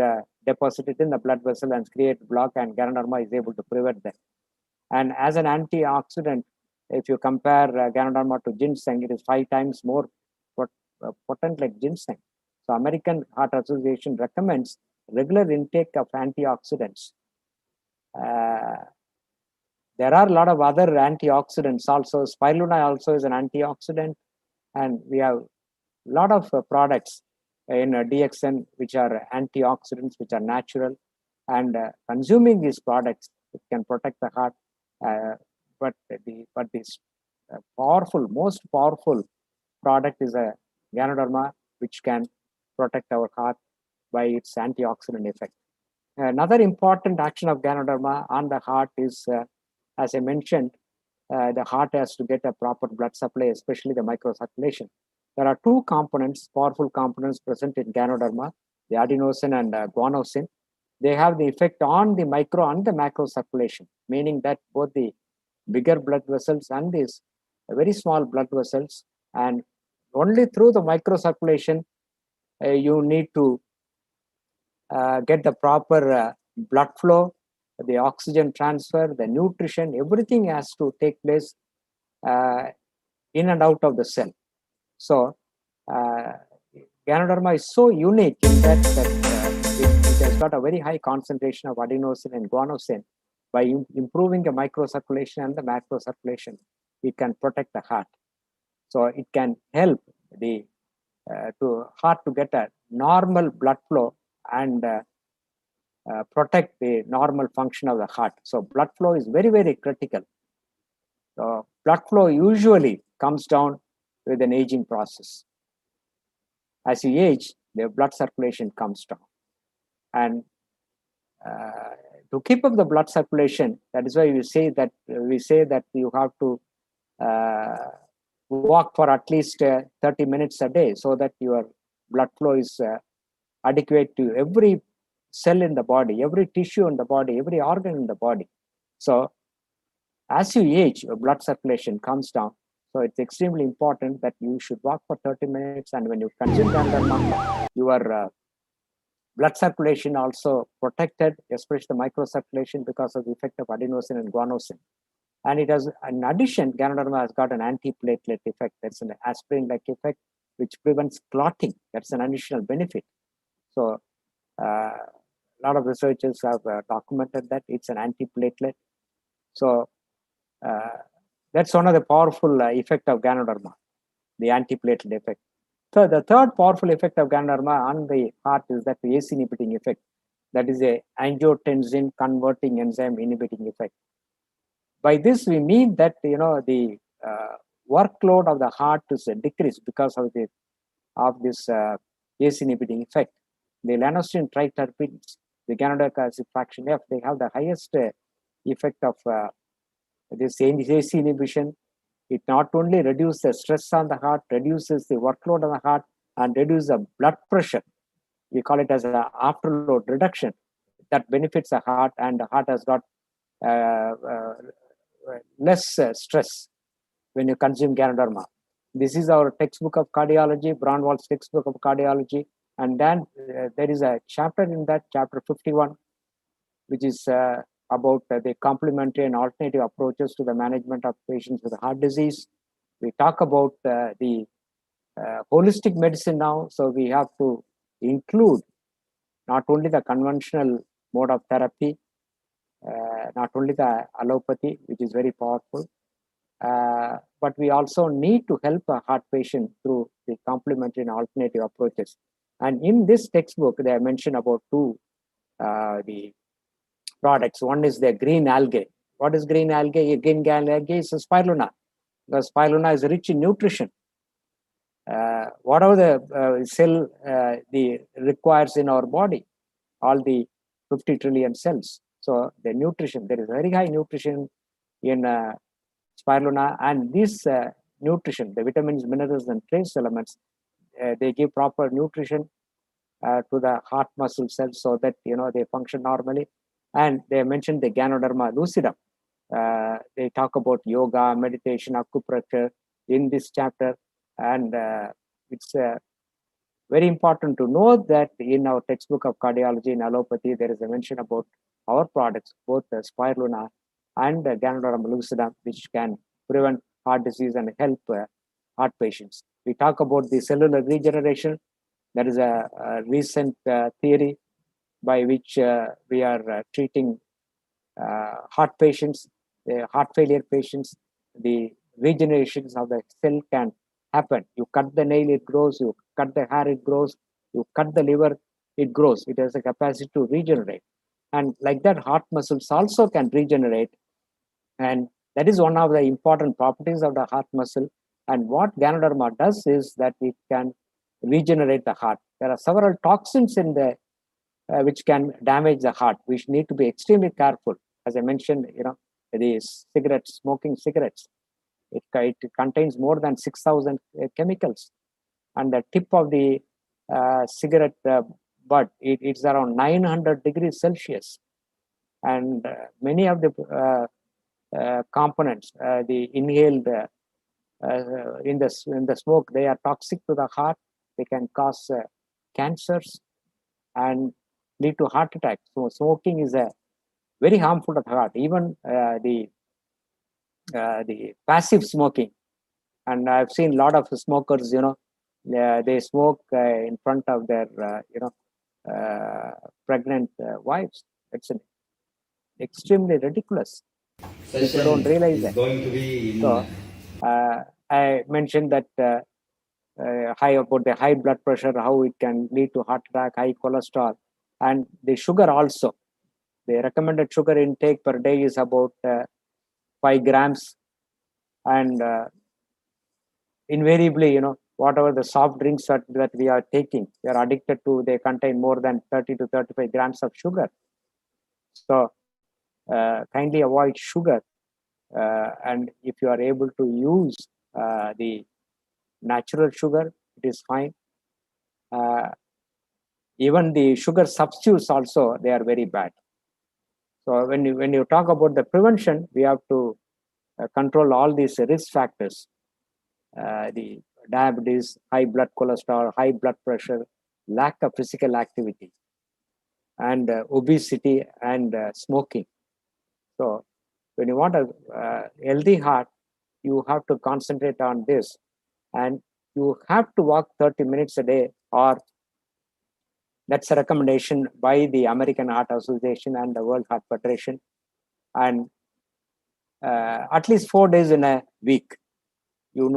deposited in the blood vessel and create block, and Ganoderma is able to prevent that. And as an antioxidant, if you compare Ganoderma to ginseng, it is 5 times more potent like ginseng. So American Heart Association recommends regular intake of antioxidants. There are a lot of other antioxidants also. Spirulina also is an antioxidant, and we have a lot of products in DXN which are antioxidants, which are natural, and consuming these products, it can protect the heart. But this most powerful product is a Ganoderma, which can protect our heart by its antioxidant effect. Another important action of Ganoderma on the heart is, as I mentioned, the heart has to get a proper blood supply, especially the microcirculation. There are 2 components, powerful components present in Ganoderma, the adenosine and guanosine. They have the effect on the micro and the macro circulation, meaning that both the bigger blood vessels and these very small blood vessels, and only through the microcirculation you need to get the proper blood flow, the oxygen transfer, the nutrition, everything has to take place in and out of the cell. So Ganoderma is so unique in that it has got a very high concentration of adenosine and guanosine. By improving the microcirculation and the macrocirculation, it can protect the heart. So it can help the heart to get a normal blood flow and protect the normal function of the heart. So blood flow is very, very critical. So blood flow usually comes down with an aging process. As you age, the blood circulation comes down. And to keep up the blood circulation, that is why we say that you have to walk for at least 30 minutes a day, so that your blood flow is adequate to every cell in the body, every tissue in the body, every organ in the body. So as you age, your blood circulation comes down. So it's extremely important that you should walk for 30 minutes. And when you consume Ganoderma, your blood circulation also protected, especially the microcirculation, because of the effect of adenosine and guanosine. And it has, in addition, Ganoderma has got an antiplatelet effect. That's an aspirin-like effect, which prevents clotting. That's an additional benefit. So a lot of researchers have documented that it's an antiplatelet. So that's one of the powerful effect of Ganoderma, the antiplatelet effect. So the third powerful effect of Ganoderma on the heart is that the ACE inhibiting effect. That is a angiotensin converting enzyme inhibiting effect. By this we mean that the workload of the heart is decreased because of this ACE inhibiting effect. The lanosterine triterpenes, the ganoderic acid fraction F, they have the highest effect of this ACE inhibition. It not only reduces the stress on the heart, reduces the workload on the heart, and reduces the blood pressure. We call it as an afterload reduction. That benefits the heart, and the heart has got less stress when you consume Ganoderma. This is our textbook of cardiology, Braunwald's textbook of cardiology. And then there is a chapter in that, chapter 51, which is about the complementary and alternative approaches to the management of patients with heart disease. We talk about the holistic medicine now. So we have to include not only the conventional mode of therapy, not only the allopathy, which is very powerful, but we also need to help a heart patient through the complementary and alternative approaches. And in this textbook, they mention about two the products. One is the green algae. What is green algae? Green algae is a spirulina, because spirulina is rich in nutrition. Whatever the cell the requires in our body, all the 50 trillion cells. So the nutrition, there is very high nutrition in spirulina, and this nutrition, the vitamins, minerals, and trace elements, they give proper nutrition to the heart muscle cells so that they function normally. And they mentioned the Ganoderma lucidum. They talk about yoga, meditation, acupressure in this chapter, and it's very important to know that in our textbook of cardiology in allopathy, there is a mention about our products, both the spirulina and the Ganoderma lucidum, which can prevent heart disease and help heart patients. We talk about the cellular regeneration. There is a recent theory by which we are treating heart patients, heart failure patients. The regenerations of the cell can happen. You cut the nail, it grows. You cut the hair, it grows. You cut the liver, it grows. It has the capacity to regenerate. And like that, heart muscles also can regenerate. And that is one of the important properties of the heart muscle. And what Ganoderma does is that it can regenerate the heart. There are several toxins in the which can damage the heart. We need to be extremely careful. As I mentioned, the smoking cigarettes, it contains more than 6,000 chemicals. And the tip of the cigarette butt, it's around 900 degrees Celsius. And many of the components, the inhaled in the smoke, they are toxic to the heart. They can cause cancers and lead to heart attacks. So smoking is very harmful to the heart. Even the passive smoking, and I've seen a lot of smokers. They smoke in front of their pregnant wives. It's extremely ridiculous. People don't realize that. Going to be so I mentioned that about the high blood pressure, how it can lead to heart attack, high cholesterol, and the sugar also. The recommended sugar intake per day is about 5 grams, and invariably, whatever the soft drinks that we are taking, we are addicted to, they contain more than 30 to 35 grams of sugar. So kindly avoid sugar, and if you are able to use the natural sugar, it is fine. Even the sugar substitutes also, they are very bad. So when you talk about the prevention, we have to control all these risk factors: the diabetes, high blood cholesterol, high blood pressure, lack of physical activity, and obesity and smoking. So when you want a healthy heart, you have to concentrate on this, and you have to walk 30 minutes a day, or that's a recommendation by the American Heart Association and the World Heart Federation, and at least 4 days in a week, you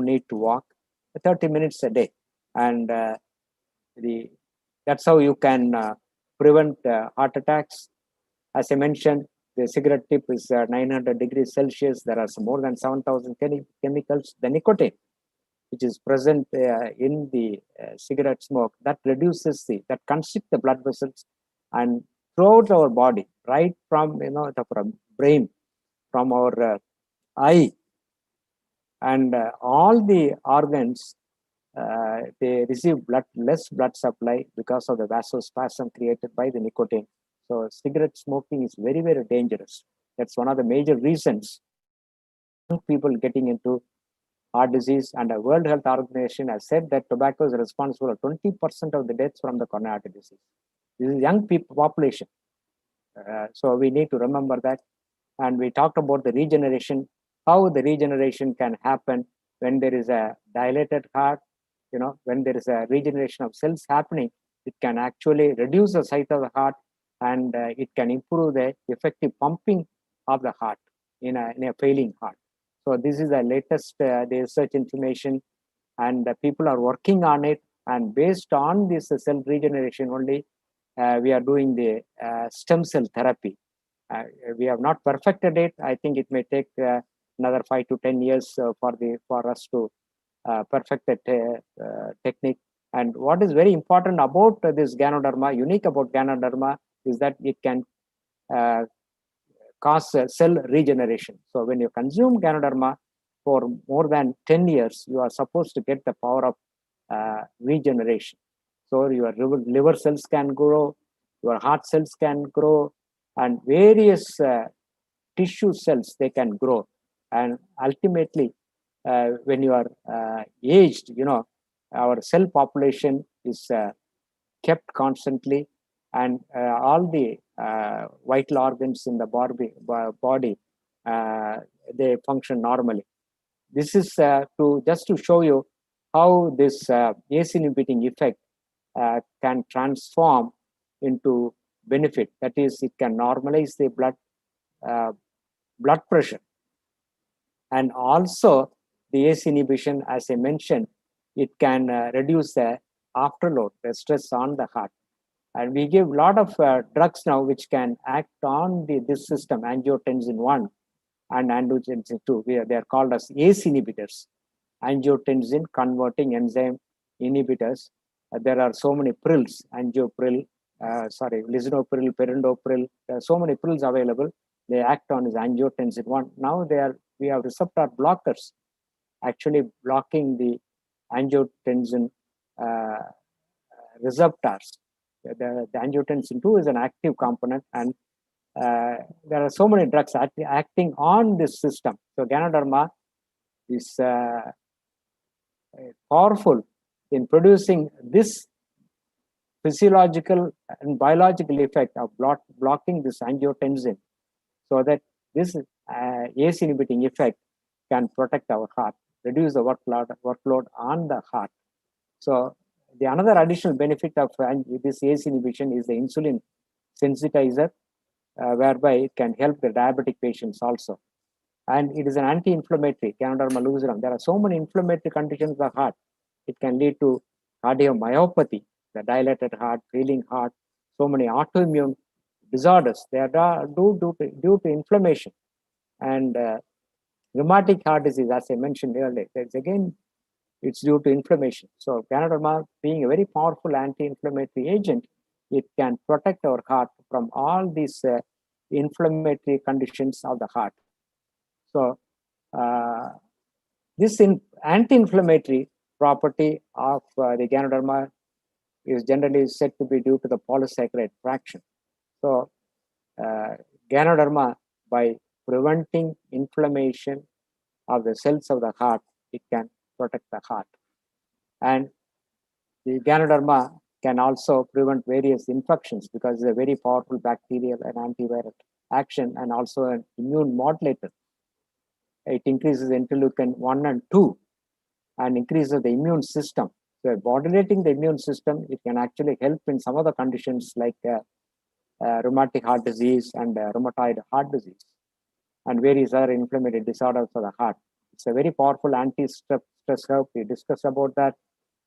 need to walk 30 minutes a day, and that's how you can prevent heart attacks. As I mentioned, the cigarette tip is 900 degrees Celsius. There are more than 7,000 chemicals. The nicotine, which is present in the cigarette smoke, that constricts the blood vessels and throughout our body, right from from brain, from our eye, and all the organs. They receive less blood supply because of the vasospasm created by the nicotine. So cigarette smoking is very, very dangerous. That's one of the major reasons people getting into heart disease. And the World Health Organization has said that tobacco is responsible for 20% of the deaths from the coronary artery disease. This is young people population. So we need to remember that. And we talked about the regeneration, how the regeneration can happen when there is a dilated heart. When there is a regeneration of cells happening, it can actually reduce the size of the heart, and it can improve the effective pumping of the heart in a failing heart. So this is the latest the research information, and people are working on it. And based on this cell regeneration only, we are doing the stem cell therapy. We have not perfected it. I think it may take another 5 to 10 years for us to perfect that technique. And what is very important about this Ganoderma, unique about Ganoderma, is that it can cause cell regeneration. So when you consume Ganoderma for more than 10 years, you are supposed to get the power of regeneration. So your liver cells can grow, your heart cells can grow, and various tissue cells, they can grow. And ultimately, when you are aged, our cell population is kept constantly, and all the vital organs in the body they function normally. This is just to show you how this ACE inhibiting effect can transform into benefit. That is, it can normalize the blood pressure. And also the ACE inhibition, as I mentioned, it can reduce the afterload, the stress on the heart. And we give a lot of drugs now which can act on this system, angiotensin 1 and angiotensin 2. They are called as ACE inhibitors, angiotensin converting enzyme inhibitors. There are so many pills, lisinopril, perindopril. There are so many pills available. They act on this angiotensin 1. Now we have receptor blockers actually blocking the angiotensin receptors. The angiotensin 2 is an active component, and there are so many drugs acting on this system. So Ganoderma is powerful in producing this physiological and biological effect of blocking this angiotensin, so that this ACE inhibiting effect can protect our heart, reduce the workload on the heart. So the another additional benefit of this ACE inhibition is the insulin sensitizer, whereby it can help the diabetic patients also. And it is an anti-inflammatory, Ganoderma lucidanum. There are so many inflammatory conditions of the heart. It can lead to cardiomyopathy, the dilated heart, failing heart, so many autoimmune disorders. They are due to inflammation. And rheumatic heart disease, as I mentioned earlier, it's due to inflammation. So Ganoderma, being a very powerful anti-inflammatory agent, it can protect our heart from all these inflammatory conditions of the heart. So this anti-inflammatory property of the Ganoderma is generally said to be due to the polysaccharide fraction. So Ganoderma, by preventing inflammation of the cells of the heart, it can protect the heart. And the Ganoderma can also prevent various infections because it's a very powerful bacterial and antiviral action, and also an immune modulator. It increases interleukin 1 and 2 and increases the immune system. So modulating the immune system, it can actually help in some other conditions like rheumatic heart disease and rheumatoid heart disease and various other inflammatory disorders of the heart. It's a very powerful anti-stress herb. We discussed about that.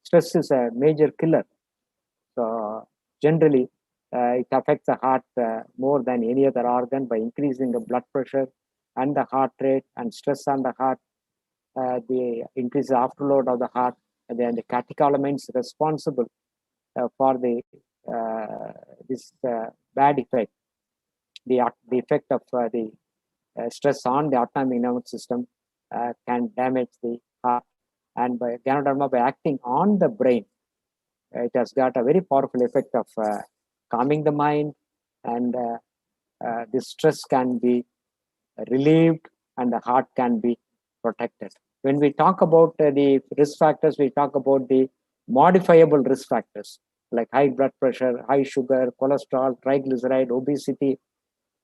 Stress is a major killer. So generally, it affects the heart more than any other organ by increasing the blood pressure and the heart rate and stress on the heart. The increased afterload of the heart, and then the catecholamines responsible for the this bad effect, the effect of the stress on the autonomic nervous system can damage the heart. And by Ganoderma, by acting on the brain, it has got a very powerful effect of calming the mind, and the stress can be relieved and the heart can be protected. When we talk about the risk factors, we talk about the modifiable risk factors like high blood pressure, high sugar, cholesterol, triglyceride, obesity,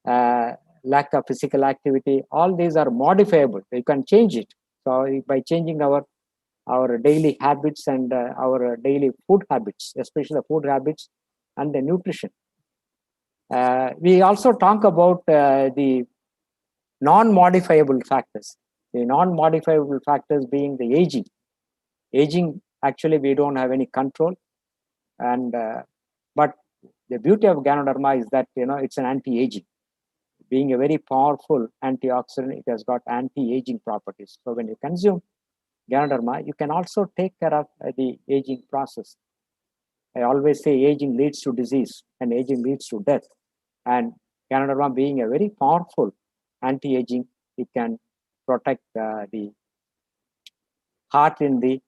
lack of physical activity. All these are modifiable. You can change it. So by changing our daily habits and our daily food habits, especially the food habits and the nutrition. We also talk about the non-modifiable factors. The non-modifiable factors being the aging. Aging, actually, we don't have any control. And but the beauty of Ganoderma is that it's an anti-aging. Being a very powerful antioxidant, it has got anti-aging properties. So when you consume Ganoderma, you can also take care of the aging process. I always say aging leads to disease and aging leads to death. And Ganoderma being a very powerful anti-aging, it can protect the heart in the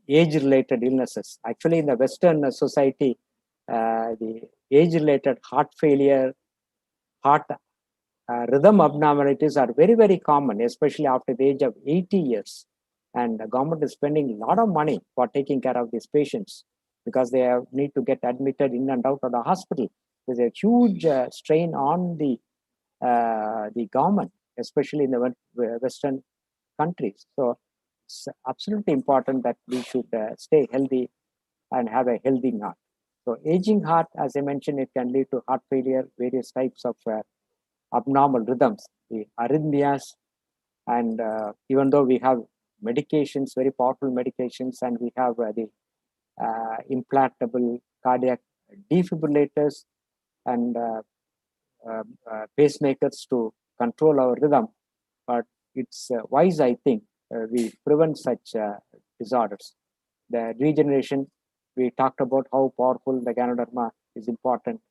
age-related illnesses. Actually, in the Western society, the age-related heart failure, heart rhythm abnormalities are very, very common, especially after the age of 80 years. And the government is spending a lot of money for taking care of these patients because they need to get admitted in and out of the hospital. There's a huge strain on the government, especially in the Western countries. So it's absolutely important that we should stay healthy and have a healthy heart. So aging heart, as I mentioned, it can lead to heart failure, various types of abnormal rhythms, the arrhythmias, and even though we have medications, very powerful medications, and we have the implantable cardiac defibrillators and pacemakers to control our rhythm, but it's wise, I think, we prevent such disorders. The regeneration, we talked about how powerful the Ganoderma is important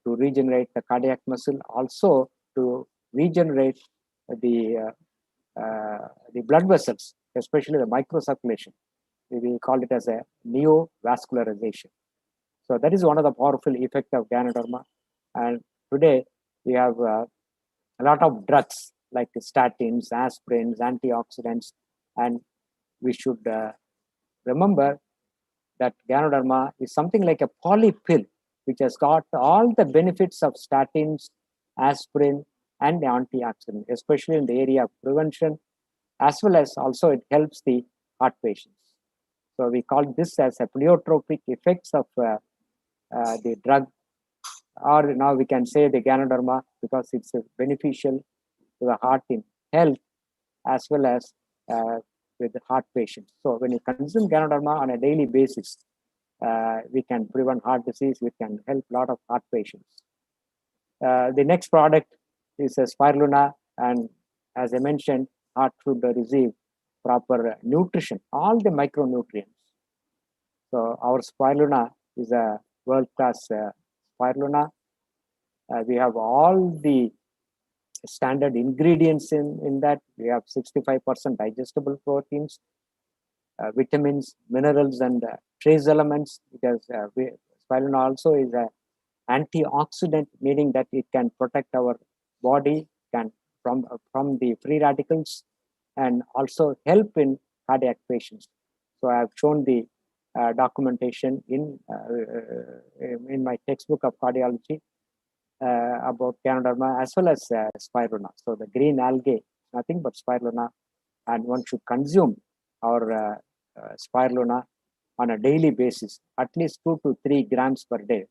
to regenerate the cardiac muscle, also to regenerate the blood vessels, especially the microcirculation. We call it as a neovascularization. So that is one of the powerful effects of Ganoderma. And today we have a lot of drugs like statins, aspirins, antioxidants, and we should remember that Ganoderma is something like a polypill, which has got all the benefits of statins, aspirin, and the antioxidant, especially in the area of prevention, as well as also it helps the heart patients. So we call this as a pleiotropic effects of the drug, or now we can say the Ganoderma because it's beneficial to the heart in health as well as with the heart patients. So when you consume Ganoderma on a daily basis, we can prevent heart disease, we can help a lot of heart patients. The next product is a Spirulina, and as I mentioned, heart should receive proper nutrition, all the micronutrients. So our Spirulina is a world-class Spirulina. We have all the standard ingredients in that. We have 65% digestible proteins, vitamins, minerals, and trace elements, because Spirulina also is an antioxidant, meaning that it can protect our body from the free radicals and also help in cardiac patients. So I have shown the documentation in my textbook of cardiology about Ganoderma as well as Spirulina. So the green algae, nothing but Spirulina, and one should consume our Spirulina on a daily basis, at least 2 to 3 grams per day.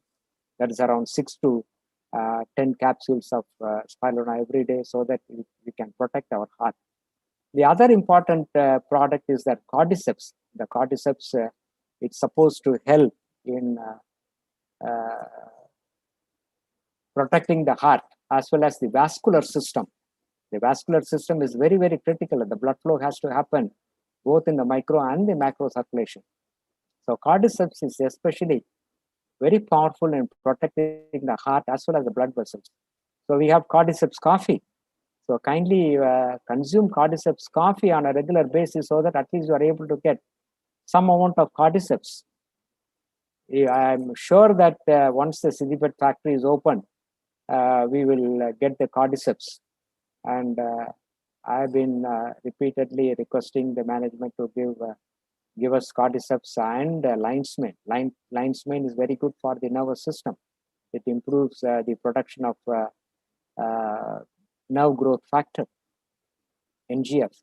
That is around 6 to 10 capsules of Spirulina every day, so that we can protect our heart. The other important product is that cordyceps. The cordyceps, it's supposed to help in protecting the heart as well as the vascular system. The vascular system is very, very critical. The blood flow has to happen both in the micro and the macro circulation. So cordyceps is especially very powerful in protecting the heart as well as the blood vessels. So we have cordyceps coffee. So kindly consume cordyceps coffee on a regular basis so that at least you are able to get some amount of cordyceps. I'm sure that once the Siddipet factory is open, we will get the cordyceps. And I've been repeatedly requesting the management to give us cordyceps and lion's mane. Lion's mane is very good for the nervous system. It improves the production of nerve growth factor, NGF.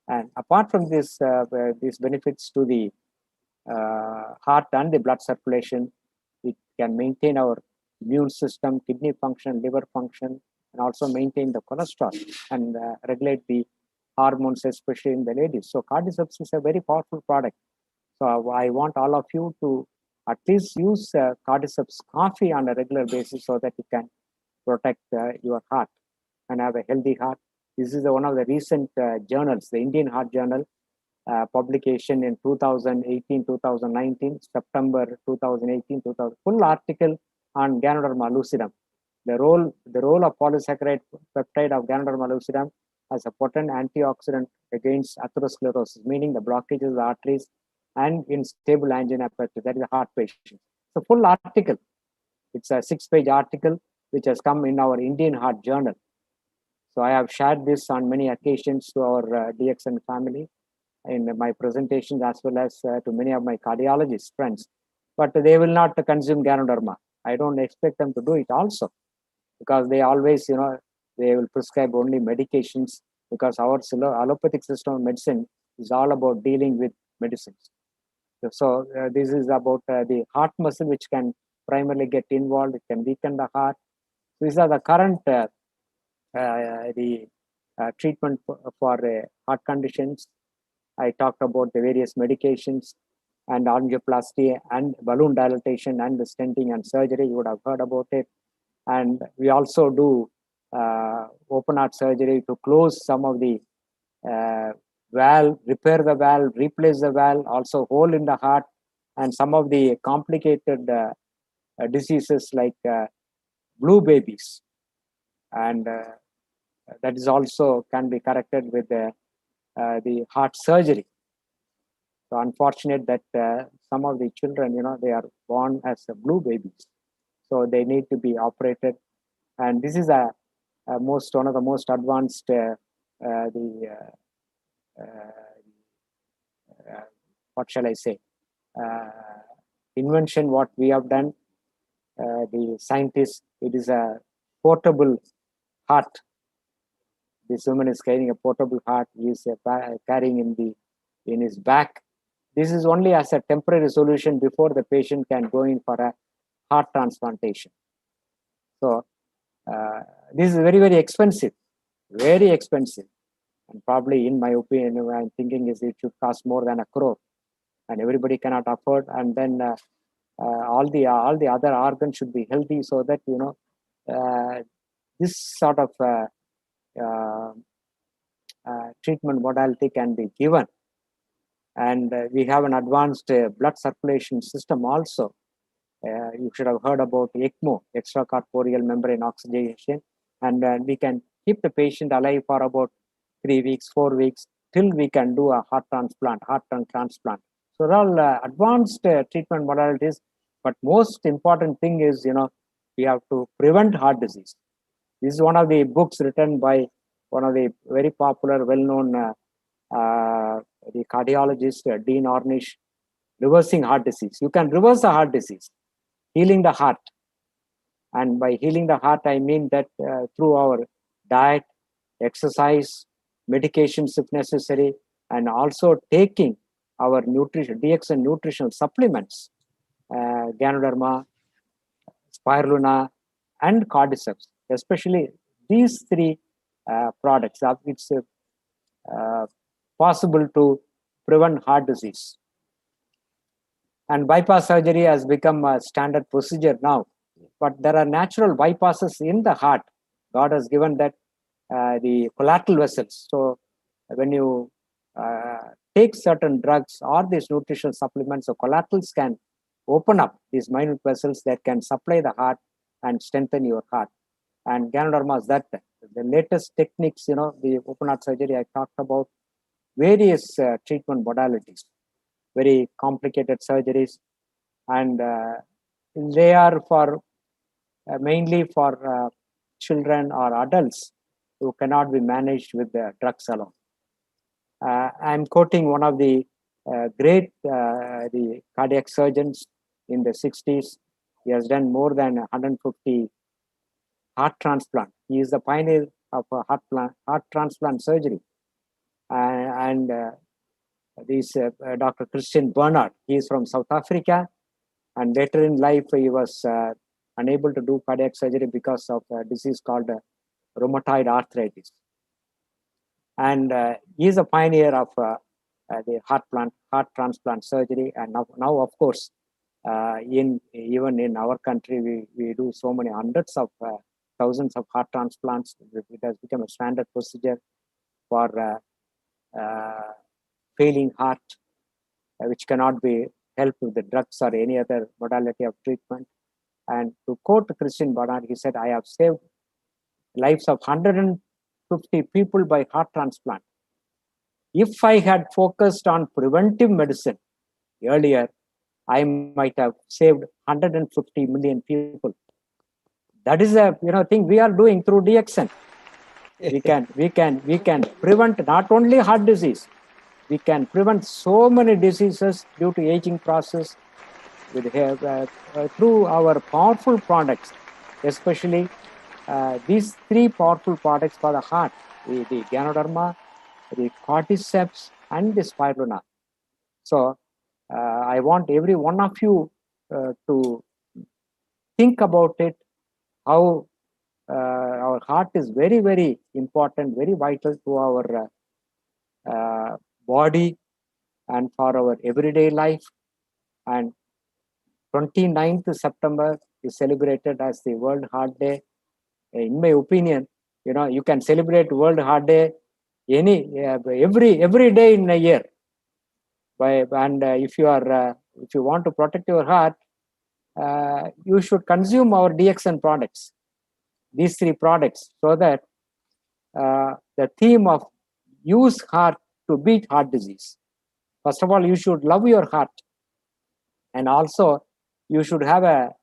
And apart from this, these benefits to the heart and the blood circulation, it can maintain our immune system, kidney function, liver function, and also maintain the cholesterol and regulate the hormones, especially in the ladies. So cordyceps is a very powerful product. So I want all of you to at least use cordyceps coffee on a regular basis so that you can protect your heart and have a healthy heart. This is one of the recent journals, the Indian Heart Journal, publication in 2018-2019, September 2018, full article on Ganoderma lucidum. The role of polysaccharide peptide of Ganoderma lucidum as a potent antioxidant against atherosclerosis, meaning the blockages of the arteries, and in stable angiopathy, that is a heart patient. So full article. It's a 6-page article which has come in our Indian Heart Journal. So I have shared this on many occasions to our DXN family in my presentations as well as to many of my cardiologist friends. But they will not consume Ganoderma. I don't expect them to do it also, because they always, they will prescribe only medications, because our allopathic system of medicine is all about dealing with medicines. So this is about the heart muscle, which can primarily get involved. It can weaken the heart. These are the current treatment for heart conditions. I talked about the various medications and angioplasty and balloon dilatation and the stenting and surgery. You would have heard about it. And we also do open heart surgery to close some of the valve, repair the valve, replace the valve, also hole in the heart, and some of the complicated diseases like blue babies. And that is also can be corrected with the heart surgery. So unfortunate that some of the children, they are born as blue babies. So they need to be operated. And this is one of the most advanced what shall I say, invention what we have done. The scientists, it is a portable heart. This woman is carrying a portable heart. He is carrying in his back. This is only as a temporary solution before the patient can go in for a heart transplantation. So this is very, very expensive, very expensive. And probably, in my opinion, I'm thinking is it should cost more than 1 crore, and everybody cannot afford. And then all the other organs should be healthy, so that this sort of treatment modality can be given. And we have an advanced blood circulation system also. You should have heard about ECMO, extracorporeal membrane oxygenation, and we can keep the patient alive for about 3 weeks, 4 weeks, till we can do a heart transplant, heart lung transplant. So they're all advanced treatment modalities. But most important thing is, we have to prevent heart disease. This is one of the books written by one of the very popular, well-known the cardiologist, Dean Ornish, Reversing Heart Disease. You can reverse the heart disease, healing the heart. And by healing the heart, I mean that through our diet, exercise, medications if necessary, and also taking our nutrition, DXN nutritional supplements, Ganoderma, Spirulina, and Cordyceps, especially these 3 products. It's possible to prevent heart disease. And bypass surgery has become a standard procedure now. But there are natural bypasses in the heart. God has given that the collateral vessels. So when you take certain drugs or these nutritional supplements, the collaterals can open up these minute vessels that can supply the heart and strengthen your heart. And Ganoderma is that. The latest techniques, the open heart surgery, I talked about various treatment modalities, very complicated surgeries, and they are for mainly for children or adults who cannot be managed with the drugs alone. I'm quoting one of the great the cardiac surgeons in the 60s. He has done more than 150 heart transplant. He is the pioneer of heart transplant surgery. And this Dr. Christian Barnard, he is from South Africa, and later in life he was unable to do cardiac surgery because of a disease called rheumatoid arthritis. And he is a pioneer of the heart transplant surgery. And now of course, even in our country, we do so many hundreds of thousands of heart transplants. It has become a standard procedure for failing heart, which cannot be helped with the drugs or any other modality of treatment. And to quote Christian Barnard, he said, "I have saved lives of 150 people by heart transplant. If I had focused on preventive medicine earlier, I might have saved 150 million people." That is a thing we are doing through DXN. We can prevent not only heart disease, we can prevent so many diseases due to aging process with through our powerful products, especially these three powerful products for the heart: the Ganoderma, the Cordyceps, and the Spirulina. So I want every one of you to think about it, how our heart is very, very important, very vital to our body and for our everyday life. And 29th September is celebrated as the World Heart Day. In my opinion, you can celebrate World Heart Day every day in a year. And if you want to protect your heart, you should consume our DXN products, these three products, so that the theme of use heart to beat heart disease. First of all, you should love your heart, and also you should have a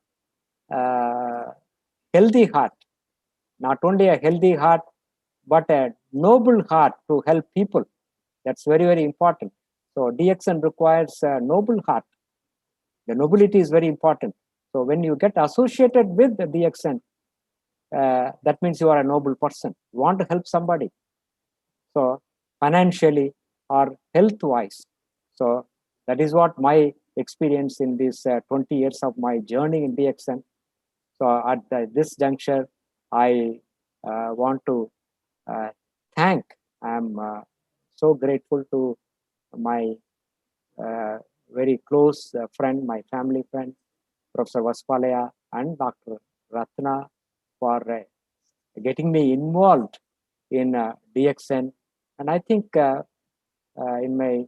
healthy heart. Not only a healthy heart, but a noble heart to help people. That's very, very important. So DXN requires a noble heart. The nobility is very important. So when you get associated with the DXN, that means you are a noble person. You want to help somebody. So financially or health-wise. So that is what my experience in this 20 years of my journey in DXN. So at this juncture, I want to thank. I'm so grateful to my very close friend, my family friend, Professor Vaspalaya and Dr. Ratna, for getting me involved in DXN. And I think in my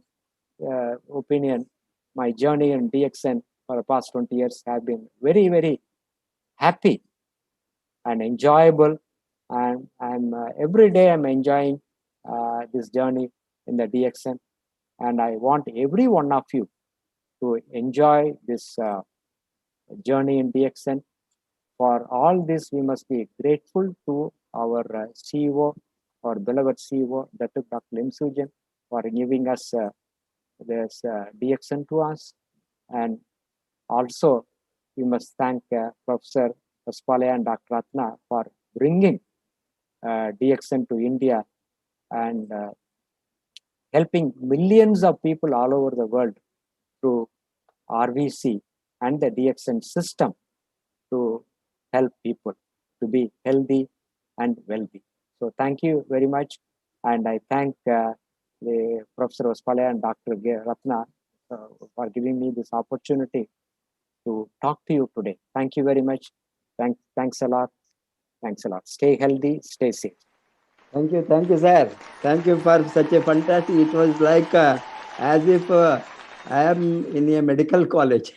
opinion, my journey in DXN for the past 20 years have been very, very happy and enjoyable. And every day I'm enjoying this journey in the DXN. And I want every one of you to enjoy this journey in DXN. For all this, we must be grateful to our CEO, our beloved CEO, Dr. Lim Sujan, for giving us this DXN to us. And also, we must thank Professor Vaspalaya and Dr. Ratna for bringing DXN to India and helping millions of people all over the world through RVC and the DXN system to help people to be healthy and wealthy. So thank you very much. And I thank the Professor Vaspalaya and Dr. Ratna for giving me this opportunity to talk to you today. Thank you very much. Thanks a lot. Thanks a lot. Stay healthy, stay safe. Thank you, sir. Thank you for such a fantastic. It was like as if I am in a medical college.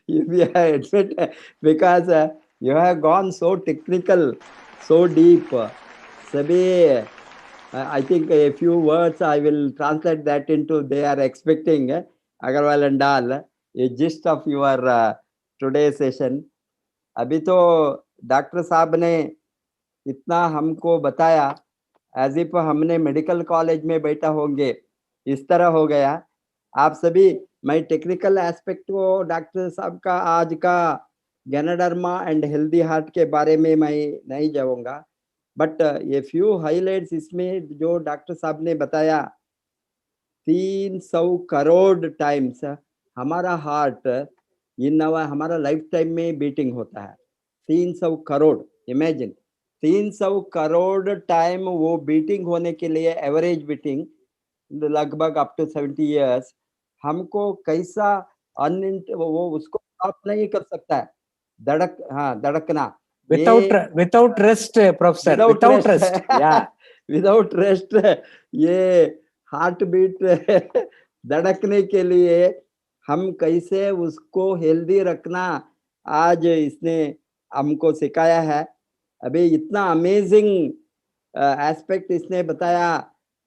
if you admit, because you have gone so technical, so deep. Sabi, I think a few words I will translate that into. They are expecting Agarwal and all a gist of your today's session. अभी तो doctor साहब ने इतना हमको बताया as if हमने medical college में बैठा होंगे, इस तरह हो गया आप सभी। मैं टेक्निकल एस्पेक्ट को डॉक्टर साहब का आज का गैनाडर्मा एंड हेल्दी हार्ट के बारे में मैं नहीं जाऊंगा, बट ये फ्यू हाइलाइट्स इसमें जो डॉक्टर साहब ने बताया 300 करोड़ टाइम्स हमारा हार्ट हमारा लाइफ टाइम में बीटिंग होता है। 300 करोड़, इमेजिन 300 करोड़ टाइम वो बीटिंग होने के लिए, एवरेज बीटिंग लगभग अप टू 70 इयर्स, हमको कैसा वो उसको स्टॉप नहीं कर सकता है। धड़कना without rest, professor, without rest. Yeah, without rest ये हार्ट बीट धड़कने के लिए हम कैसे उसको हेल्दी रखना, आज इसने हमको सिखाया है। अभी इतना अमेजिंग एस्पेक्ट इसने बताया,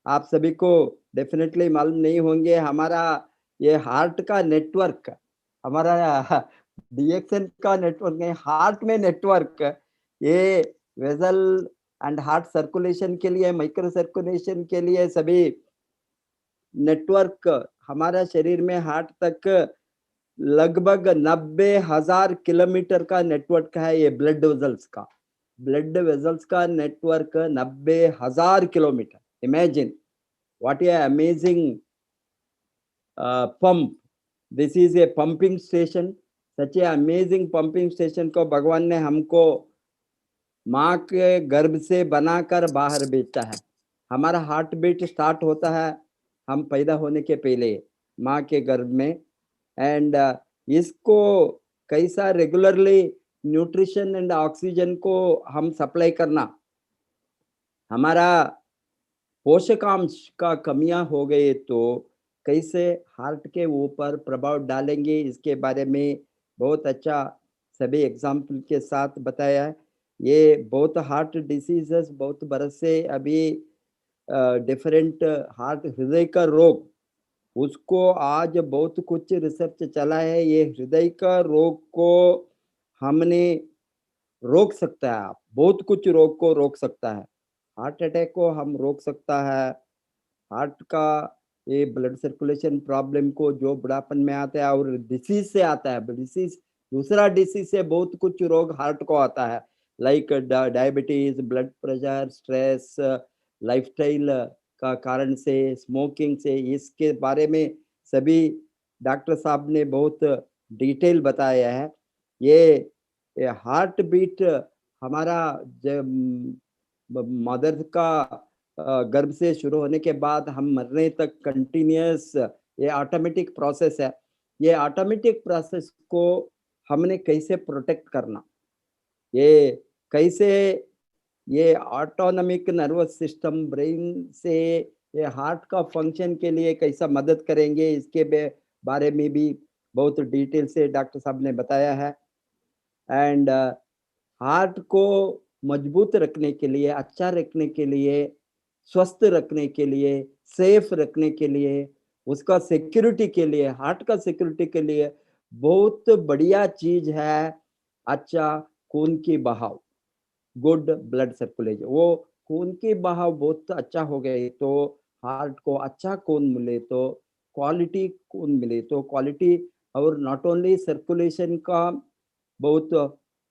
आप सभी को डेफिनेटली मालूम नहीं होंगे। हमारा ये हार्ट का नेटवर्क, हमारा डीएक्सएन का नेटवर्क नहीं, हार्ट में नेटवर्क, ये वेजल एंड हार्ट सर्कुलेशन के लिए, माइक्रो सर्कुलेशन के लिए सभी नेटवर्क हमारा शरीर में हार्ट तक लगभग 90,000 किलोमीटर का नेटवर्क है। ये ब्लड वेजल्स का network 90,000 kilometre. Imagine what A amazing pump, this is a pumping station, such A amazing pumping station को भगवान ने हमको माँ के गर्भ से बनाकर बाहर भेजता है। हमारा हार्ट बीट स्टार्ट होता है हम पैदा होने के पहले माँ के गर्भ में, एंड इसको कैसा रेगुलरली न्यूट्रिशन एंड ऑक्सीजन को हम सप्लाई करना, हमारा पोषकांश का कमियां हो गए तो कैसे हार्ट के ऊपर प्रभाव डालेंगे, इसके बारे में बहुत अच्छा सभी एग्जाम्पल के साथ बताया है। ये बहुत हार्ट डिसीजेस बहुत बरस से अभी डिफरेंट हार्ट, हृदय का रोग, उसको आज बहुत कुछ रिसर्च चला है। ये हृदय का रोग को हमने रोक सकता है, बहुत कुछ रोग को रोक सकता है। हार्ट अटैक को हम रोक सकता है, हार्ट का ये ब्लड सर्कुलेशन प्रॉब्लम को जो बुढ़ापन में आता है और डिसीज से आता है, डिसीज दूसरा डिसीज से बहुत कुछ रोग हार्ट को आता है, like diabetes, blood pressure, stress, lifestyle का कारण से, स्मोकिंग से, इसके बारे में सभी डॉक्टर साहब ने बहुत डिटेल बताया है। ये हार्ट बीट हमारा मदर का गर्भ से शुरू होने के बाद हम मरने तक कंटिन्यूस ये ऑटोमेटिक प्रोसेस है। ये ऑटोमेटिक प्रोसेस को हमने कैसे प्रोटेक्ट करना, ये कैसे ये ऑटोनॉमिक नर्वस सिस्टम ब्रेन से ये हार्ट का फंक्शन के लिए कैसा मदद करेंगे, इसके बारे में भी बहुत डिटेल से डॉक्टर साहब ने बताया है। एंड हार्ट को मजबूत रखने के लिए, अच्छा रखने के लिए, स्वस्थ रखने के लिए, सेफ रखने के लिए, उसका सिक्योरिटी के लिए, हार्ट का सिक्योरिटी के लिए बहुत बढ़िया चीज है अच्छा खून की बहाव, गुड ब्लड सर्कुलेशन। वो खून की बहाव बहुत अच्छा हो गए तो हार्ट को अच्छा खून मिले तो क्वालिटी खून मिले तो क्वालिटी, और नॉट ओनली सर्कुलेशन का बहुत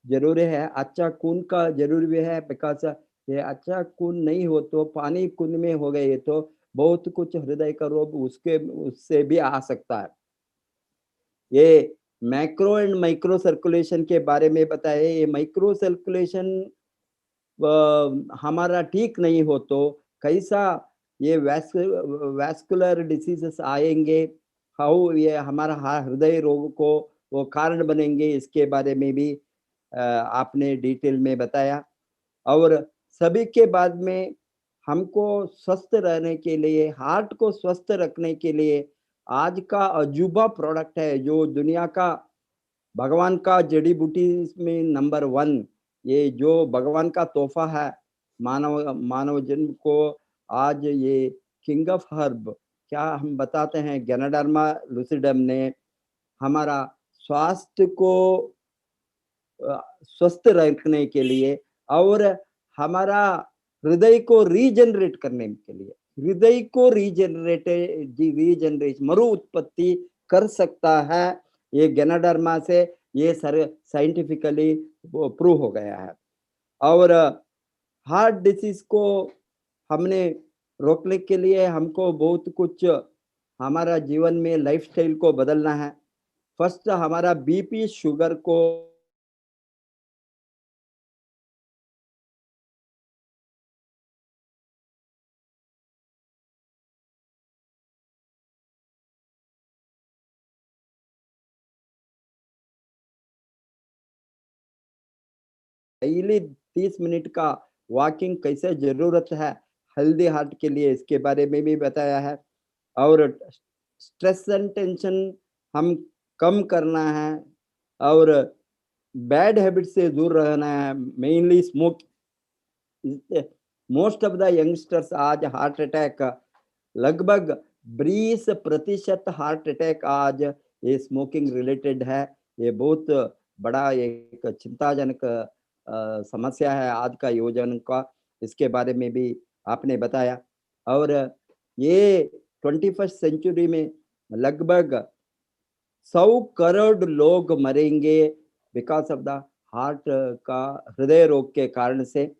जरूरी है, अच्छा खून का जरूरी भी है, बिकॉज ये अच्छा खून नहीं हो तो पानी खून में हो गए तो बहुत कुछ हृदय का रोग उससे भी आ सकता है। ये मैक्रो एंड माइक्रो सर्कुलेशन के बारे में बताए। ये माइक्रो सर्कुलेशन हमारा ठीक नहीं हो तो कैसा ये वैस्कुलर डिसीजेस आएंगे, हाउ ये हमारा हृदय रोग को वो कारण बनेंगे, इसके बारे में भी आपने डिटेल में बताया। और सभी के बाद में हमको स्वस्थ रहने के लिए, हार्ट को स्वस्थ रखने के लिए आज का अजूबा प्रोडक्ट है जो दुनिया का भगवान का जड़ी बूटी में नंबर 1, ये जो भगवान का तोहफा है मानव जन्म को, आज ये किंग ऑफ हर्ब क्या हम बताते हैं, गैनोडर्मा लूसिडम ने हमारा स्वास्थ्य को स्वस्थ रखने के लिए और हमारा हृदय को रीजनरेट करने के लिए, हृदय को रीजनरेट मरु उत्पत्ति कर सकता है ये गैनोडर्मा से, ये साइंटिफिकली प्रूव हो गया है। और हार्ट डिसीज को हमने रोकने के लिए हमको बहुत कुछ हमारा जीवन में लाइफस्टाइल को बदलना है। फर्स्ट हमारा बीपी शुगर को डेली 30 मिनट का वॉकिंग कैसे जरूरत है हेल्दी हार्ट के लिए, इसके बारे में भी बताया है। और स्ट्रेस एंड टेंशन हम कम करना है और बैड हैबिट से दूर रहना है, mainly smoke. Most of the youngsters आज हार्ट अटैक लगभग 20% हार्ट अटैक आज ये स्मोकिंग रिलेटेड है। ये बहुत बड़ा एक चिंताजनक समस्या है आज का युवजन का, इसके बारे में भी आपने बताया। और ये 21st सेंचुरी में लगभग 100 करोड़ लोग मरेंगे बिकॉज ऑफ द हार्ट का हृदय रोग के कारण से।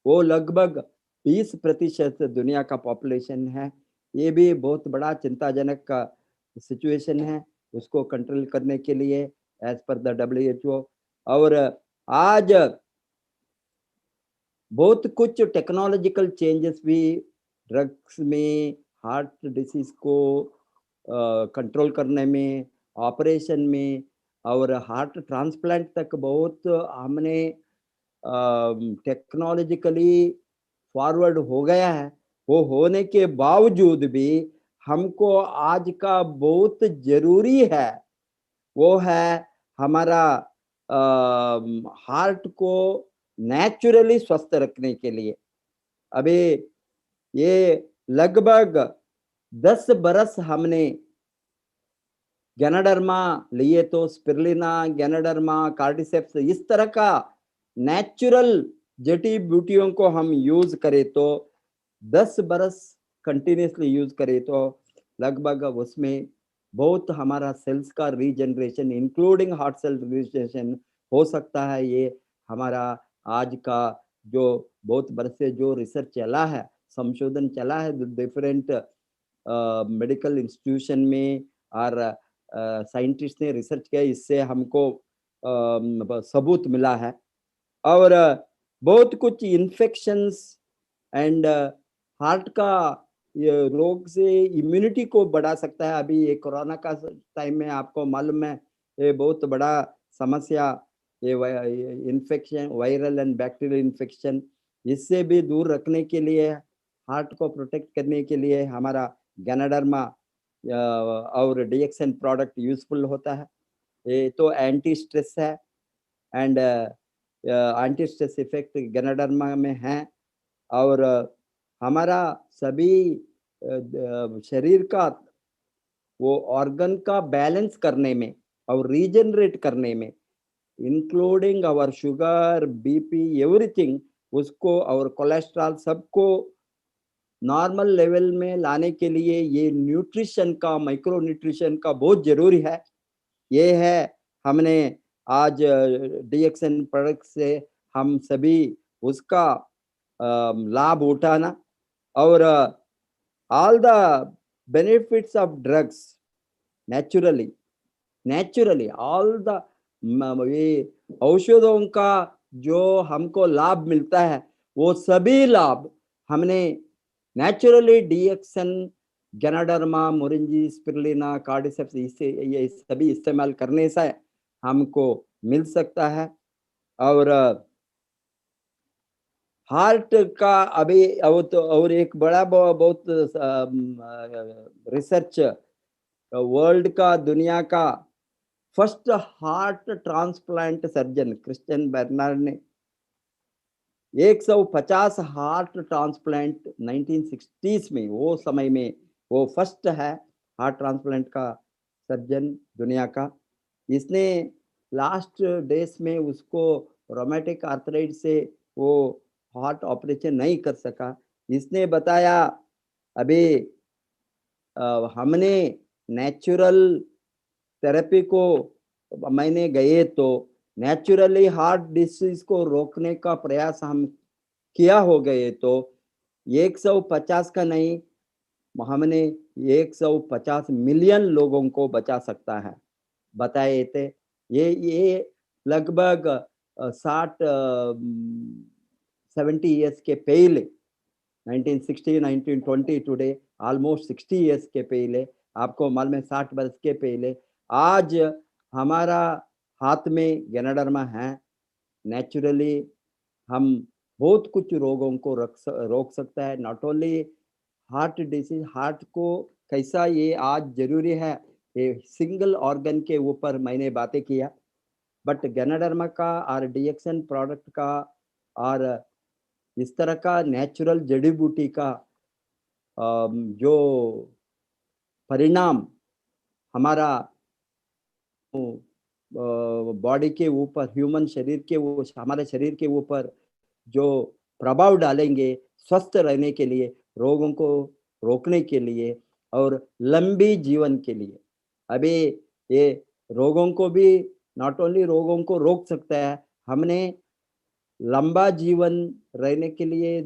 वो लगभग 20% दुनिया का पॉपुलेशन है। ये भी बहुत बड़ा चिंताजनक का सिचुएशन है, उसको कंट्रोल करने के लिए एज पर द WHO। और आज बहुत कुछ टेक्नोलॉजिकल चेंजेस भी ड्रग्स में, हार्ट डिसीज को कंट्रोल करने में, ऑपरेशन में और हार्ट ट्रांसप्लांट तक बहुत हमने टेक्नोलॉजिकली फॉरवर्ड हो गया है। वो होने के बावजूद भी हमको आज का बहुत जरूरी है, वो है हमारा हार्ट को नेचुरली स्वस्थ रखने के लिए। अभी ये लगभग 10 बरस हमने गैनोडर्मा लिए तो स्पिरुलिना, गैनोडर्मा, कार्डिसेप्स, इस तरह का नेचुरल जड़ी बूटियों को हम यूज करें तो 10 बरस कंटिन्यूसली यूज करें तो लगभग उसमें बहुत हमारा सेल्स का regeneration including heart cell regeneration हो सकता है। ये हमारा आज का जो बहुत बरस से जो रिसर्च चला है, संशोधन चला है डिफरेंट मेडिकल इंस्टीट्यूशन में और साइंटिस्ट ने रिसर्च किया, इससे हमको सबूत मिला है। और बहुत कुछ इन्फेक्शंस एंड हार्ट का ये रोग से इम्यूनिटी को बढ़ा सकता है। अभी ये कोरोना का टाइम में आपको मालूम है ये बहुत बड़ा समस्या, ये infection, viral and bacterial infection, इससे भी दूर रखने के लिए, हार्ट को प्रोटेक्ट करने के लिए हमारा गैनोडर्मा और DXN प्रोडक्ट यूजफुल होता है। ये तो एंटी स्ट्रेस है and anti stress effect ganoderma में है। और हमारा सभी शरीर का वो ऑर्गन का बैलेंस करने में और रीजनरेट करने में, including our sugar, BP, everything, उसको और कोलेस्ट्रॉल सबको नॉर्मल लेवल में लाने के लिए ये न्यूट्रिशन का, माइक्रो न्यूट्रिशन का बहुत जरूरी है। ये है हमने आज DXN प्रोडक्ट से हम सभी उसका लाभ उठाना और all the benefits of drugs naturally all the ये औषधों का जो हमको लाभ मिलता है वो सभी लाभ हमने नेचुरली DXN, गैनोडर्मा, मोरिंजी, स्पिरुलिना, कार्डिसेप्स, इससे ये सभी इस्तेमाल करने से हमको मिल सकता है। और हार्ट का अभी और एक बड़ा बहुत रिसर्च वर्ल्ड का, दुनिया का first heart transplant surgeon Christian Barnard ने 150 हार्ट ट्रांसप्लांट 1960s में, वो समय में वो फर्स्ट है हार्ट ट्रांसप्लांट का सर्जन दुनिया का। इसने लास्ट डेज में उसको रोमेटिक आर्थराइटिस से वो हार्ट ऑपरेशन नहीं कर सका। इसने बताया अभी हमने नेचुरल थेरेपी को मैंने गए तो नेचुरली हार्ट डिसीज को रोकने का प्रयास हम किया हो गए तो 150 का नहीं, हमने 150 मिलियन लोगों को बचा सकता है बताए थे। ये लगभग 70 इयर्स के पहले 1960 1920 टुडे ऑलमोस्ट 60 इयर्स के पहले, आपको मालूम है 60 वर्ष के पहले आज हमारा हाथ में गैनाडर्मा है। नेचुरली हम बहुत कुछ रोगों को रोक सकता है। Not only heart disease, heart को कैसा ये आज जरूरी है, ये सिंगल ऑर्गन के ऊपर मैंने बातें किया, बट गैनाडर्मा का और डीएक्सन प्रोडक्ट का और इस तरह का नेचुरल जड़ी बूटी का जो परिणाम हमारा बॉडी के ऊपर, ह्यूमन शरीर के वो हमारे शरीर के ऊपर जो प्रभाव डालेंगे स्वस्थ रहने के लिए, रोगों को रोकने के लिए और लंबी जीवन के लिए। अभी ये रोगों को भी नॉट ओनली रोगों को रोक सकता है, हमने लंबा जीवन रहने के लिए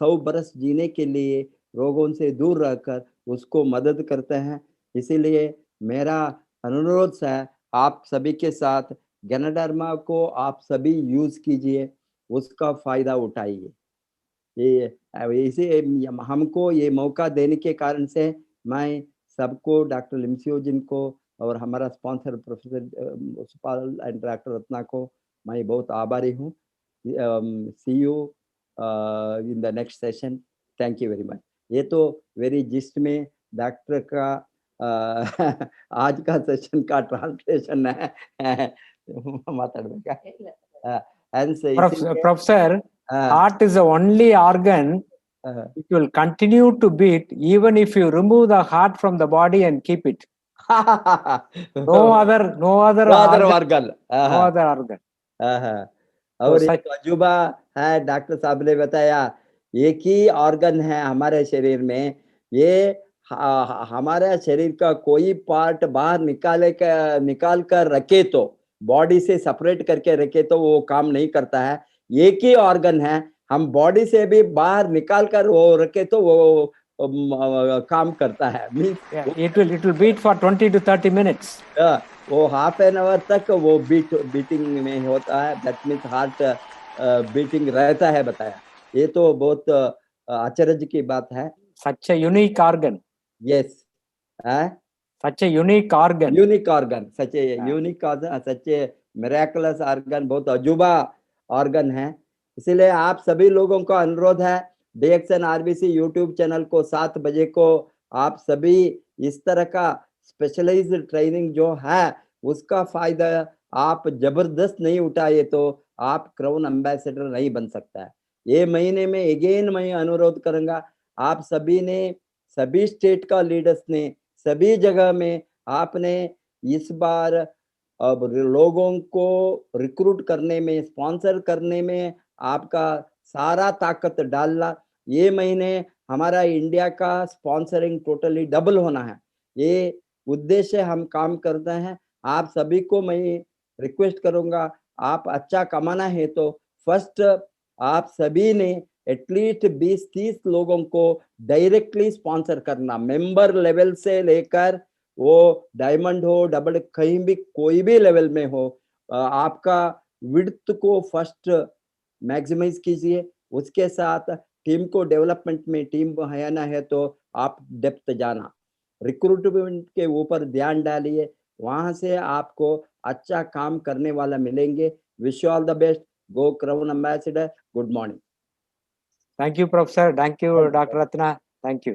100 बरस जीने के लिए रोगों से दूर रहकर उसको मदद करते हैं। इसीलिए मेरा अनुरोध है आप सभी के साथ गैनाडर्मा को आप सभी यूज कीजिए, उसका फायदा उठाइए। ये इसे हमको ये मौका देने के कारण से मैं सबको, डॉक्टर लिमसियो जिनको और हमारा sponsor professor Supal and doctor Ratna को मैं बहुत आभारी हूँ। See you in the next session. Thank you very much. ये तो वेरी जिस्ट में डॉक्टर का आज का सेशन का ट्रांसलेशन है माताडಬೇಕಾ? Professor, heart is the only organ it will continue to beat even if you remove the heart from the body and keep it. No other organ. No other organ. और एक तजुर्बा है, doctor साहब ने बताया एक ही organ है हमारे शरीर में, ये हमारे शरीर का कोई पार्ट बाहर निकाल कर रखे तो, बॉडी से सेपरेट करके रखे तो वो काम नहीं करता है। एक ही ऑर्गन है, हम बॉडी से भी बाहर निकाल कर वो रखे तो वो काम करता है। It will beat for 20 to 30 minutes. वो हाफ एन आवर तक वो बीटिंग में होता है, दैट मीन्स हार्ट बीटिंग रहता है बताया। ये तो बहुत आश्चर्य की बात है। Such a unique organ. Yes. Such a unique organ. Unique organ. Such a unique organ, such a miraculous organ, बहुत अजूबा ऑर्गन है। इसीलिए आप सभी लोगों का अनुरोध है, डीएक्सन आरबीसी यूट्यूब चैनल को 7 बजे को आप सभी इस तरह का स्पेशलाइज्ड ट्रेनिंग जो है उसका फायदा आप जबरदस्त नहीं उठाए तो आप क्राउन एम्बेसडर नहीं बन सकता है। ये महीने में अगेन मैं अनुरोध करूंगा, आप सभी ने, सभी स्टेट का लीडर्स ने, सभी जगह में आपने इस बार अब लोगों को रिक्रूट करने में, स्पॉन्सर करने में आपका सारा ताकत डालना। ये महीने हमारा इंडिया का स्पॉन्सरिंग टोटली डबल होना है, ये उद्देश्य हम काम करते हैं। आप सभी को मैं रिक्वेस्ट करूंगा, आप अच्छा कमाना है तो फर्स्ट आप सभी ने एटलीस्ट 20-30 लोगों को डायरेक्टली स्पॉन्सर करना, मेंबर लेवल से लेकर वो डायमंड हो, डबल, कहीं भी कोई भी लेवल में हो, आपका विड्थ को फर्स्ट मैक्सिमाइज कीजिए। उसके साथ टीम को डेवलपमेंट में टीम बनाना है तो आप डेप्थ जाना, रिक्रूटमेंट के ऊपर ध्यान डालिए, वहां से आपको अच्छा काम करने वाला मिलेंगे। Wish you all the best. Go crown ambassador. Good morning. Thank you, Professor. Thank you, Dr. Ratna. Thank you.